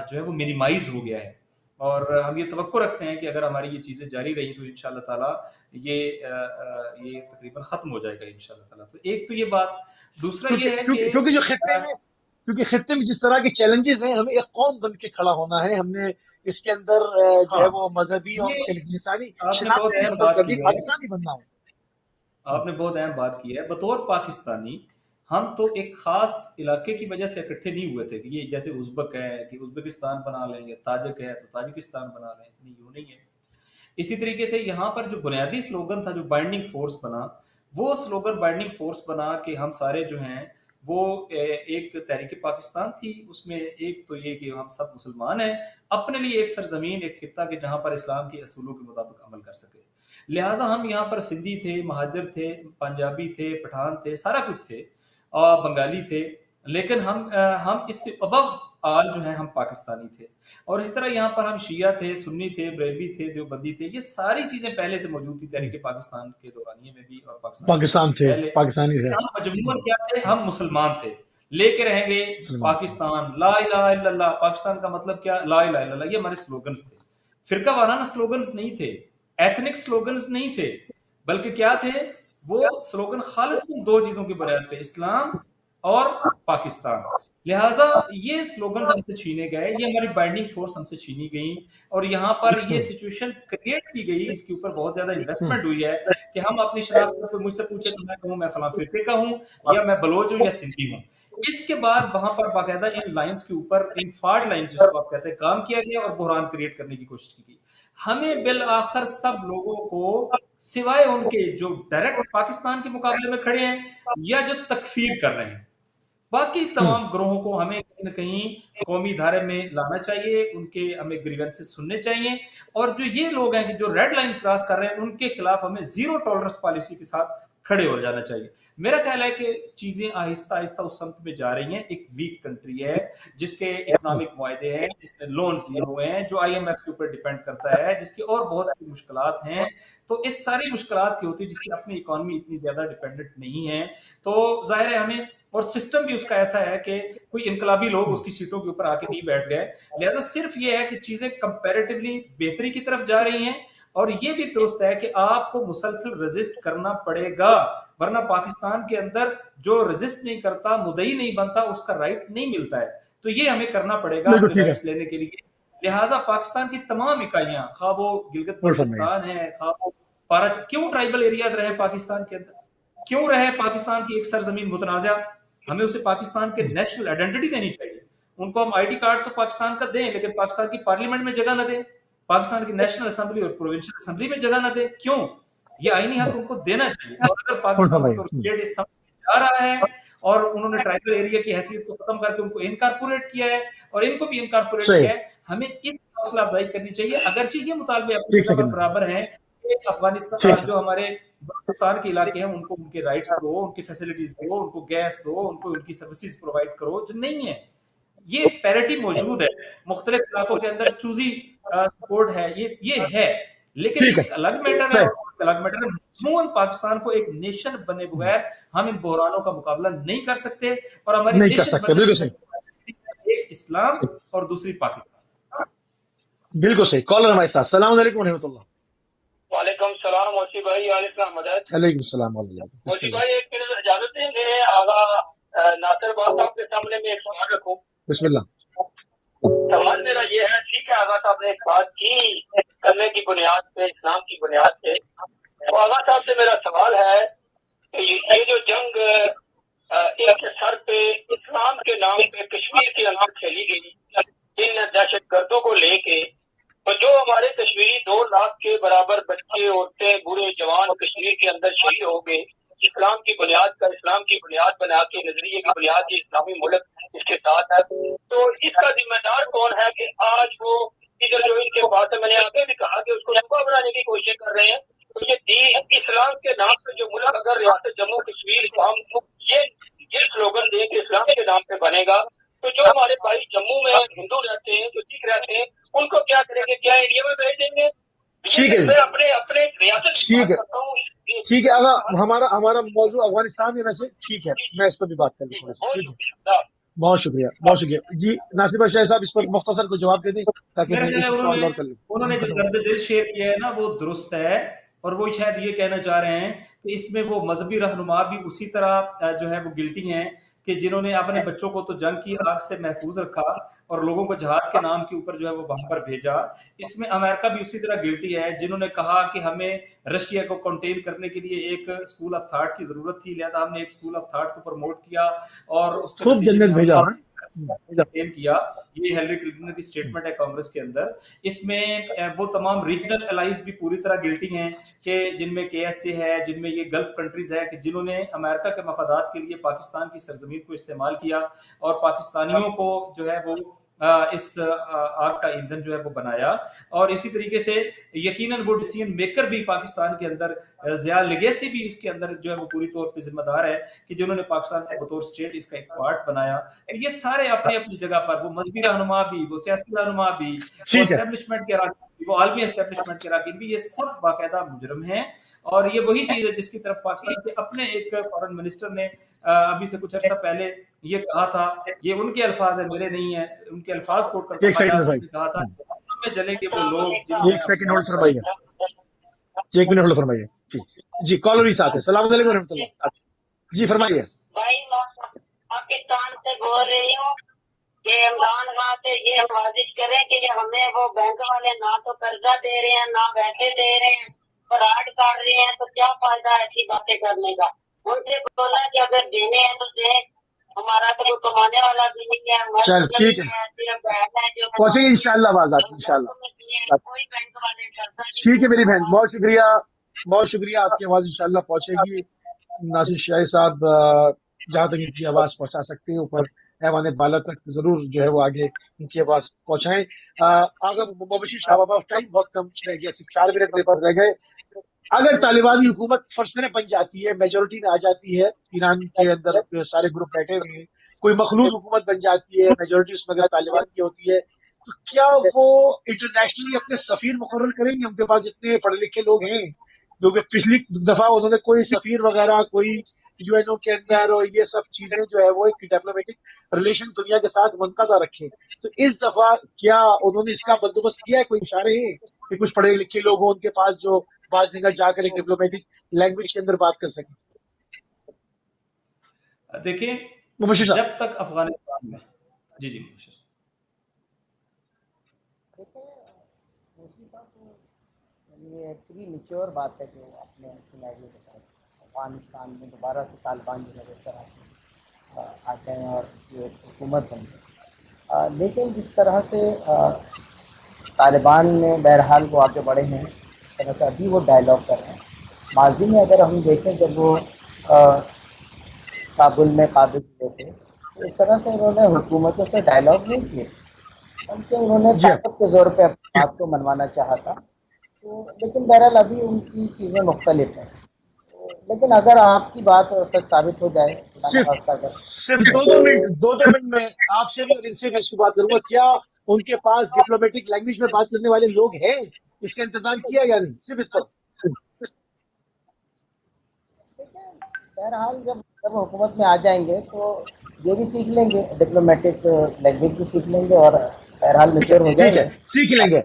جو ہے وہ منیمائز ہو گیا ہے، اور ہم یہ توقع رکھتے ہیں کہ اگر ہماری یہ چیزیں جاری رہی تو انشاءاللہ تعالیٰ یہ تقریباً ختم ہو جائے گا انشاءاللہ تعالیٰ. تو ایک تو یہ بات، دوسرا یہ ہے کہ کیونکہ خطے میں جس طرح کے چیلنجز ہیں، ہمیں ایک قوم بن کے کھڑا ہونا ہے. ہم نے اس کے اندر جو ہے وہ مذہبی اور لسانی شناخت ختم کر دی، پاکستانی بننا ہے. آپ نے بہت اہم بات کی ہے. بطور پاکستانی ہم تو ایک خاص علاقے کی وجہ سے اکٹھے نہیں ہوئے تھے کہ یہ جیسے ازبک ہے کہ ازبکستان بنا لیں گے، تاجک ہے تو تاجکستان بنا لیں، نہیں یوں نہیں ہے. اسی طریقے سے یہاں پر جو بنیادی سلوگن تھا، جو بائنڈنگ فورس بنا، وہ سلوگن بائنڈنگ فورس بنا کہ ہم سارے جو ہیں وہ ایک تحریک پاکستان تھی. اس میں ایک تو یہ کہ ہم سب مسلمان ہیں، اپنے لیے ایک سرزمین، ایک خطہ کہ جہاں پر اسلام کے اصولوں کے مطابق عمل کر سکے. لہٰذا ہم یہاں پر سندھی تھے، مہاجر تھے، پنجابی تھے، پٹھان تھے، سارا کچھ تھے، اور بنگالی تھے، لیکن ہم اس سے ابو آل جو ہیں ہم پاکستانی تھے. اور اسی طرح یہاں پر ہم شیعہ تھے، سنی تھے، بریلوی تھے، دیوبندی تھے. یہ ساری چیزیں پہلے سے موجود تھی تحریک پاکستان کے دورانیے میں بھی اور پاکستان تھے، پاکستانی تھے. ہم مجموعاً کیا تھے؟ ہم مسلمان تھے. لے کے رہیں گے پاکستان، لا الہ الا اللہ. پاکستان کا مطلب کیا؟ لا الہ الا اللہ. یہ ہمارے سلوگنز تھے. فرقہ وارانہ سلوگنز نہیں تھے، ایتھنک سلوگنز نہیں تھے، بلکہ کیا تھے؟ وہ سلوگن خالص دو چیزوں کی بنیاد پہ، اسلام اور پاکستان. لہٰذا یہ سلوگنز ہم سے چھینے گئے، یہ ہماری بائنڈنگ فورس ہم سے چھینی گئی، اور یہاں پر یہ سچویشن کریٹ کی گئی. اس کے اوپر بہت زیادہ انویسٹمنٹ ہوئی ہے کہ ہم اپنی شناخت کو مجھ سے پوچھے تو میں کہوں میں فلاں فرقے کا ہوں، یا میں بلوچ ہوں یا سندھی ہوں. اس کے بعد وہاں پر باقاعدہ ان لائنز کے اوپر، ان فالٹ لائن جس کو آپ کہتے ہیں، کام کیا گیا اور بحران کریٹ کرنے کی کوشش کی گئی. ہمیں بالآخر سب لوگوں کو، سوائے ان کے جو ڈائریکٹ پاکستان کے مقابلے میں کھڑے ہیں یا جو تکفیر کر رہے ہیں، باقی تمام گروہوں کو ہمیں کہیں نہ کہیں قومی دھارے میں لانا چاہیے. ان کے ہمیں گریونسز سننے چاہیے، اور جو یہ لوگ ہیں کہ جو ریڈ لائن کراس کر رہے ہیں، ان کے خلاف ہمیں زیرو ٹالرنس پالیسی کے ساتھ کھڑے ہو جانا چاہیے. میرا خیال ہے کہ چیزیں آہستہ آہستہ اس سمت میں جا رہی ہیں. ایک ویک کنٹری ہے جس کے اکنامک معاہدے ہیں، جس نے لونز لیے ہوئے ہیں، جو IMF کے اوپر ڈیپینڈ کرتا ہے، جس کی اور بہت سی مشکلات ہیں. تو اس ساری مشکلات کی ہوتی ہے، جس کی اپنی اکانومی اتنی زیادہ ڈیپینڈنٹ نہیں ہے. تو ظاہر ہے ہمیں، اور سسٹم بھی اس کا ایسا ہے کہ کوئی انقلابی لوگ اس کی سیٹوں کے اوپر آ کے نہیں بیٹھ گئے. لہذا صرف یہ ہے کہ چیزیں کمپیریٹیولی بہتری کی طرف جا رہی ہیں، اور یہ بھی درست ہے کہ آپ کو مسلسل ریزسٹ کرنا پڑے گا، ورنہ پاکستان کے اندر جو ریزسٹ نہیں کرتا، مدعی نہیں بنتا، اس کا رائٹ نہیں ملتا ہے. تو یہ ہمیں کرنا پڑے گا اپنے رائٹس لینے کے لیے. لہٰذا پاکستان کی تمام اکائیاں، خواہ وہ گلگت بلتستان ہے، خواہ وہ پارا، کیوں ٹرائبل ایریاز رہے پاکستان کے اندر، کیوں رہے پاکستان کی ایک سرزمین متنازع؟ ہمیں اسے پاکستان کے نیشنل آئیڈینٹی دینی چاہیے. ان کو ہم ID کارڈ تو پاکستان کا دیں، لیکن پاکستان کی پارلیمنٹ میں جگہ نہ دیں، پاکستان کی نیشنل اسمبلی اور پروونشل اسمبلی میں جگہ نہ دیں. کیوں؟ یہ آئینی حق ان کو دینا چاہیے. اور اگر پاکستان کو اسٹیٹ اس سمجھ جا رہا ہے اور انہوں نے ٹرائبل ایریا کی حیثیت کو ختم کر کے ان کو انکارپوریٹ کیا ہے اور ان کو بھی انکارپوریٹ کیا ہے، ہمیں اس حوصلہ افزائی کرنی چاہیے. اگرچہ یہ مطالبے اپنی جگہ پر برابر ہیں کہ افغانستان جو ہمارے پاکستان کے علاقے ہیں ان کو ان کے رائٹس دو، ان کی فیسلٹیز دو، ان کو گیس دو، ان کو ان کی سروسز پرووائڈ کرو، جو نہیں ہے. یہ پیرٹی موجود ہے مختلف علاقوں کے اندر، چوزی سپورٹ ہے، یہ ہے، لیکن ایک الگ میٹر ہے، الگ میٹر ہے. عموماً پاکستان کو ایک نیشن بنے بغیر ہم ان بحرانوں کا مقابلہ نہیں کر سکتے، اور ہماری نیشن بننے ایک اسلام اور دوسری پاکستان. بالکل صحیح. کالر ہمارے ساتھ. السلام علیکم ورحمۃ اللہ. وعلیکم السلام موسی بھائی. علیکم السلام. موسی بھائی ایک منٹ اجازت دیں، میں آغا ناصر بات آپ کے سامنے میں ایک سوال رکھوں. بسم اللہ. سوال میرا یہ ہے، ٹھیک ہے آغا صاحب نے ایک بات کی کرنے کی بنیاد پہ، اسلام کی بنیاد پہ، تو آغا صاحب سے میرا سوال ہے کہ یہ جو جنگ ایک سر پہ اسلام کے نام پہ کشمیر کے اندر کھیلی گئی ان دہشت گردوں کو لے کے، تو جو ہمارے کشمیری 2 لاکھ کے برابر بچے، عورتیں، بوڑھے، جوان کشمیر کے اندر شہید ہو گئے، اسلام کی بنیاد بنا کے، نظریے کی بنیاد یہ اسلامی ملک اس کے ساتھ ہے، تو اس کا ذمہ دار کون ہے کہ آج وہ ادھر جو ان کے پاس ہے، میں نے آگے بھی کہا کہ اس کو چھپا بنانے کی کوشش کر رہے ہیں. تو یہ دین اسلام کے نام سے جو ملک اگر ریاست جموں کشمیر کو ہم یہ سلوگن دیں کہ اسلام کے نام پہ بنے گا، تو جو ہمارے بھائی جموں میں ہندو رہتے ہیں، جو سکھ رہتے ہیں، ان کو کیا کریں گے؟ کیا انڈیا میں بھیج دیں گے؟ ٹھیک ہے، میں اپنے ریاست کی بات کرتا ہوں. ٹھیک ہے. اگر ہمارا موضوع افغانستان ہے ویسے، ٹھیک ہے، میں اس پر بھی بات کر لوں تھوڑا سا. ٹھیک ہے، بہت شکریہ، بہت شکریہ. جی ناصر بھائی شاہ صاحب اس پر مختصر کو جواب دے دیں تاکہ میرے میں خیال ایک ہے سوال اور کر لوں. انہوں نے جو درد دل شیئر کیا ہے نا وہ درست ہے، اور وہ شاید یہ کہنا چاہ رہے ہیں کہ اس میں وہ مذہبی رہنما بھی اسی طرح جو ہے وہ گلٹی ہیں کہ جنہوں نے اپنے بچوں کو تو جنگ کی آگ سے محفوظ رکھا اور لوگوں کو جہاد کے نام کے اوپر جو ہے وہ وہاں پر بھیجا. اس میں امریکہ بھی اسی طرح گلٹی ہے، جنہوں نے کہا کہ ہمیں رشیا کو کنٹین کرنے کے لیے ایک اسکول آف تھاٹ کی ضرورت تھی، لہٰذا ہم نے ایک اسکول آف تھاٹ کو پروموٹ کیا اور اس کے خوب نتیجے جنت میں ہم بھیجا. نے کیا. یہ ہیلری کلنٹن کی سٹیٹمنٹ ہے کانگریس کے اندر. اس میں وہ تمام ریجنل الائز بھی پوری طرح گلٹی ہیں کہ جن میں کے ایس اے ہے، جن میں یہ گلف کنٹریز ہے، کہ جنہوں نے امریکہ کے مفادات کے لیے پاکستان کی سرزمین کو استعمال کیا اور پاکستانیوں کو جو ہے وہ اس آگ کا ایندھن جو ہے وہ بنایا. اور اسی طریقے سے یقیناً وہ ڈیسیژن میکر بھی پاکستان کے اندر، ضیاء لیگیسی بھی اس کے اندر جو ہے وہ پوری طور پہ ذمہ دار ہے کہ جنہوں نے پاکستان کو بطور اسٹیٹ اس کا ایک پارٹ بنایا. یہ سارے اپنی اپنی جگہ پر، وہ مذہبی رہنما بھی، وہ سیاسی رہنما بھی، وہ اسٹیبلشمنٹ کے اراکین بھی، وہ عالمی اسٹیبلشمنٹ کے اراکین بھی، یہ سب باقاعدہ مجرم ہیں. اور یہ وہی چیز ہے جس کی طرف پاکستان کے اپنے ایک فارن منسٹر نے ابھی سے کچھ عرصہ پہلے یہ کہا تھا. یہ ان کے الفاظ ہیں، میرے نہیں ہیں، ان کے الفاظ کوٹ کرتا ہوں. آیا صاحب نے کہا تھا کہ میں جلے کے وہ لوگ ایک سیکنڈ ہولڈ فرمائیے، ایک منٹ ہولڈ فرمائیے. جی کالر ہی ساتھ ہے. السلام علیکم ورحمۃ اللہ. جی فرمائیے. بھائی پاکستان سے بول رہی ہوں کہ عمران خان سے یہ واضح کریں کہ ہمیں وہ بینک والے نہ تو قرضہ دے رہے ہیں، نہ پیسے دے رہے ہیں، فراڈ کر رہے ہیں، تو کیا فائدہ ایسی باتیں کرنے کا؟ ان سے بولا کہ اگر دینے ہیں تو دیں، ہمارا تو کوئی کمانے والا بھی نہیں ہے. چل ٹھیک ہے، صرف بہن ہے جو پہنچیں گے انشاءاللہ آواز آپ کی انشاءاللہ. کوئی بینک والے قرضہ نہیں. ٹھیک ہے میری بہن، بہت شکریہ، بہت شکریہ. آپ کی آواز انشاءاللہ پہنچے گی. ناصر شاہی صاحب جہاں تک ان کی آواز پہنچا سکتے ہیں اوپر ایوان بالا تک ضرور جو ہے وہ آگے ان کی آواز پہنچائیں. آگے مبشر شاہ بابا ٹائم بہت کم رہ گیا، صرف 4 منٹ میرے پاس رہ گئے. اگر طالبانی حکومت فرض کریں بن جاتی ہے، میجورٹی میں آ جاتی ہے، ایران کے اندر سارے گروپ بیٹھے ہوئے ہیں، کوئی مخلوط حکومت بن جاتی ہے، میجورٹی اس میں اگر طالبان کی ہوتی ہے، تو کیا وہ انٹرنیشنلی اپنے سفیر مقرر کریں گے؟ ان کے پاس اتنے پڑھے لکھے لوگ ہیں، کیونکہ پچھلی دفعہ انہوں نے کوئی سفیر وغیرہ، کوئی یو این او کے اندر، اور یہ سب چیزیں جو ہے وہ ایک ڈپلومیٹک ریلیشن دنیا کے ساتھ منقطع رکھے. تو اس دفعہ کیا انہوں نے اس کا بندوبست کیا ہے؟ کوئی اشارے ہیں کہ کچھ پڑھے لکھے لوگ ہوں ان کے پاس جو بعض جگہ جا کر ایک ڈپلومیٹک لینگویج کے اندر بات کر سکیں؟ دیکھیں جب تک افغانستان میں جی دیکھیں یہ پری میچور بات ہے کہ وہ اپنے سینیریو بتائیں افغانستان میں دوبارہ سے طالبان جو ہے اس طرح سے آتے ہیں اور یہ حکومت بن گئی. لیکن جس طرح سے طالبان نے بہرحال وہ آگے بڑھے ہیں، اس طرح سے ابھی وہ ڈائلاگ کر رہے ہیں. ماضی میں اگر ہم دیکھیں جب وہ کابل میں قابض ہوئے تھے تو اس طرح سے انہوں نے حکومتوں سے ڈائلاگ نہیں کیے، بلکہ انہوں نے طاقت کے زور پہ اپنی بات کو منوانا چاہا تھا. لیکن بہرحال ابھی ان کی چیزیں مختلف ہیں. لیکن اگر آپ کی بات سچ ثابت ہو جائے، صرف 2 منٹ میں آپ سے بھی اور ان سے بھی بات کروں گا، کیا ان کے پاس ڈپلومیٹک لینگویج میں بات کرنے والے لوگ ہیں؟ اس کا انتظام کیا یا نہیں؟ صرف اس پر بہرحال جب حکومت میں آ جائیں گے تو یہ بھی سیکھ لیں گے، ڈپلومیٹک لینگویج بھی سیکھ لیں گے، اور بہرحال میچور ہو جائیں گے. سیکھ لیں گے.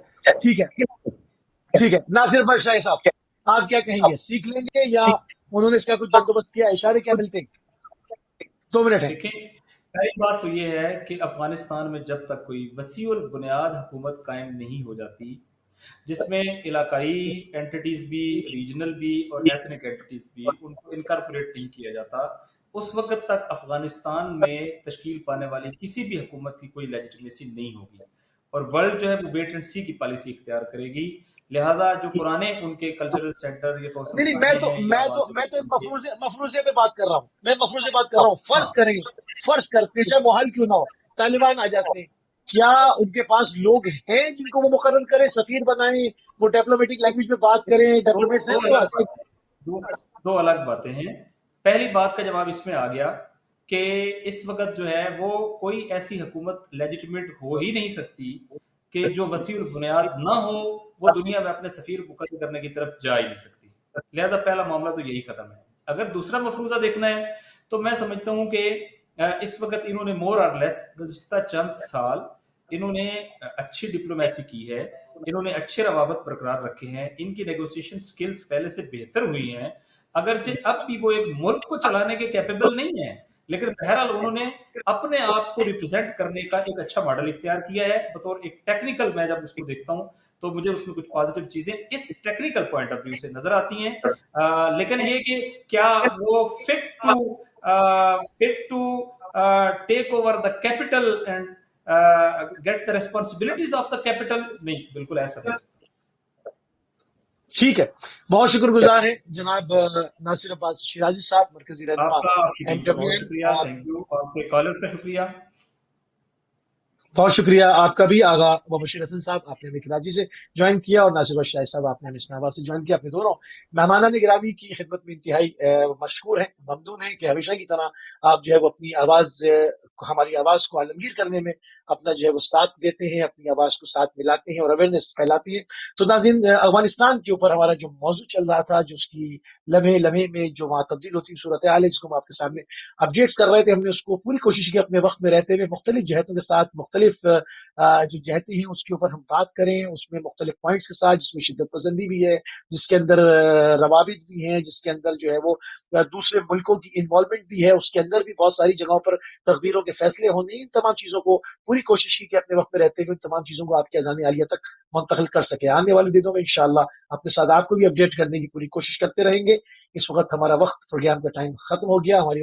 ٹھیک ہے ناصر بھائی شاہی صاحب آپ کیا کہیں گے؟ سیکھ لیں گے یا انہوں نے اس کا کچھ بندوبست کیا؟ اشارے کیا ملتے ہیں؟ 2 منٹ ہے. دیکھیں پہلی بات تو یہ ہے کہ افغانستان میں جب تک کوئی وسیع البنیاد حکومت قائم نہیں ہو جاتی، جس میں علاقائی اینٹیٹیز بھی، ریجنل بھی اور ایتھنک اینٹیٹیز بھی، ان کو انکارپوریٹ نہیں کیا جاتا، اس وقت تک افغانستان میں تشکیل پانے والی کسی بھی حکومت کی کوئی لیجٹمیسی نہیں ہوگی، اور ورلڈ جو ہے وہ ویٹ اینڈ سی کی پالیسی اختیار کرے گی. لہٰذا جو پرانے ان کے کلچرل سینٹر یا نہیں میں تو مفروضے پہ بات کر رہا ہوں. فرض کریں، فرض کرتے چاہے محال کیوں نہ ہو، طالبان آ جاتے ہیں، کیا ان کے پاس لوگ ہیں جن کو وہ مقرر کریں، سفیر بنائیں، وہ ڈپلومیٹک لینگویج میں بات کریں، ڈپلومیٹس ہیں ان کے پاس؟ دو الگ باتیں ہیں. پہلی بات کا جواب اس میں آ گیا کہ اس وقت جو ہے وہ کوئی ایسی حکومت لیجیٹمیٹ ہو ہی نہیں سکتی کہ جو وسیع البنیاد نہ ہو وہ دنیا میں اپنے سفیر مقرر کرنے کی طرف جا ہی نہیں سکتی. لہذا پہلا معاملہ تو یہی ختم ہے. اگر دوسرا مفروضہ دیکھنا ہے تو میں سمجھتا ہوں کہ اس وقت انہوں نے مور اور لیس گزشتہ چند سال انہوں نے اچھی ڈپلومیسی کی ہے، انہوں نے اچھے روابط برقرار رکھے ہیں، ان کی نیگوسیشن سکلز پہلے سے بہتر ہوئی ہیں، اگرچہ اب بھی وہ ایک ملک کو چلانے کے کیپیبل نہیں ہیں، لیکن بہرحال انہوں نے اپنے آپ کو ریپرزینٹ کرنے کا ایک اچھا ماڈل اختیار کیا ہے. بطور ایک ٹیکنیکل میں جب اس کو دیکھتا ہوں تو مجھے اس میں کچھ پازیٹیو چیزیں اس ٹیکنیکل پوائنٹ آف ویو سے نظر آتی ہیں. لیکن یہ کہ کیا وہ fit to take over the capital and get the responsibilities of the capital, نہیں، بالکل ایسا نہیں. ٹھیک ہے، بہت شکر گزار ہیں جناب ناصر عباس شیرازی صاحب، مرکزی رہنما آپ کا بہت شکریہ، تھینک یو. آپ کے کالرز کا شکریہ. بہت شکریہ آپ کا بھی. آغا مبشر حسن صاحب آپ نے ہمیں کراچی سے جوائن کیا، اور ناصر بخش شاہد صاحب آپ نے ہمیں اسلام آباد سے جوائن کیا. اپنے دونوں مہمانان گرامی کی خدمت میں انتہائی مشکور ہیں، ممنون ہیں کہ ہمیشہ کی طرح آپ جو ہے وہ اپنی آواز ہماری آواز کو عالمگیر کرنے میں اپنا جو ہے وہ ساتھ دیتے ہیں، اپنی آواز کو ساتھ ملاتے ہیں اور اویئرنیس پھیلاتے ہیں. تو ناظرین، افغانستان کے اوپر ہمارا جو موضوع چل رہا تھا، جو اس کی لمحے لمحے میں جو وہاں تبدیل ہوتی صورتحال ہے، جس کو ہم آپ کے سامنے اپڈیٹس کر رہے تھے، ہم نے اس کو پوری کوشش کی اپنے وقت میں رہتے ہوئے مختلف جہتوں کے ساتھ، مختلف جو جہتی ہیں اس کے اوپر ہم بات کریں، اس میں مختلف پوائنٹس کے ساتھ، جس میں شدت پسندی بھی ہے، جس کے اندر روابط بھی ہیں، جس کے اندر جو ہے وہ دوسرے ملکوں کی انوالومنٹ بھی ہے، اس کے اندر بھی بہت ساری جگہوں پر تقدیروں کے فیصلے ہونے. ان تمام چیزوں کو پوری کوشش کی کہ اپنے وقت میں رہتے ہوئے تمام چیزوں کو آپ کے اذان عالیہ تک منتقل کر سکے. آنے والے دنوں میں انشاءاللہ اپنے ساتھ آپ کو بھی اپڈیٹ کرنے کی پوری کوشش کرتے رہیں گے. اس وقت ہمارا وقت پروگرام کا ٹائم ختم ہو گیا. ہماری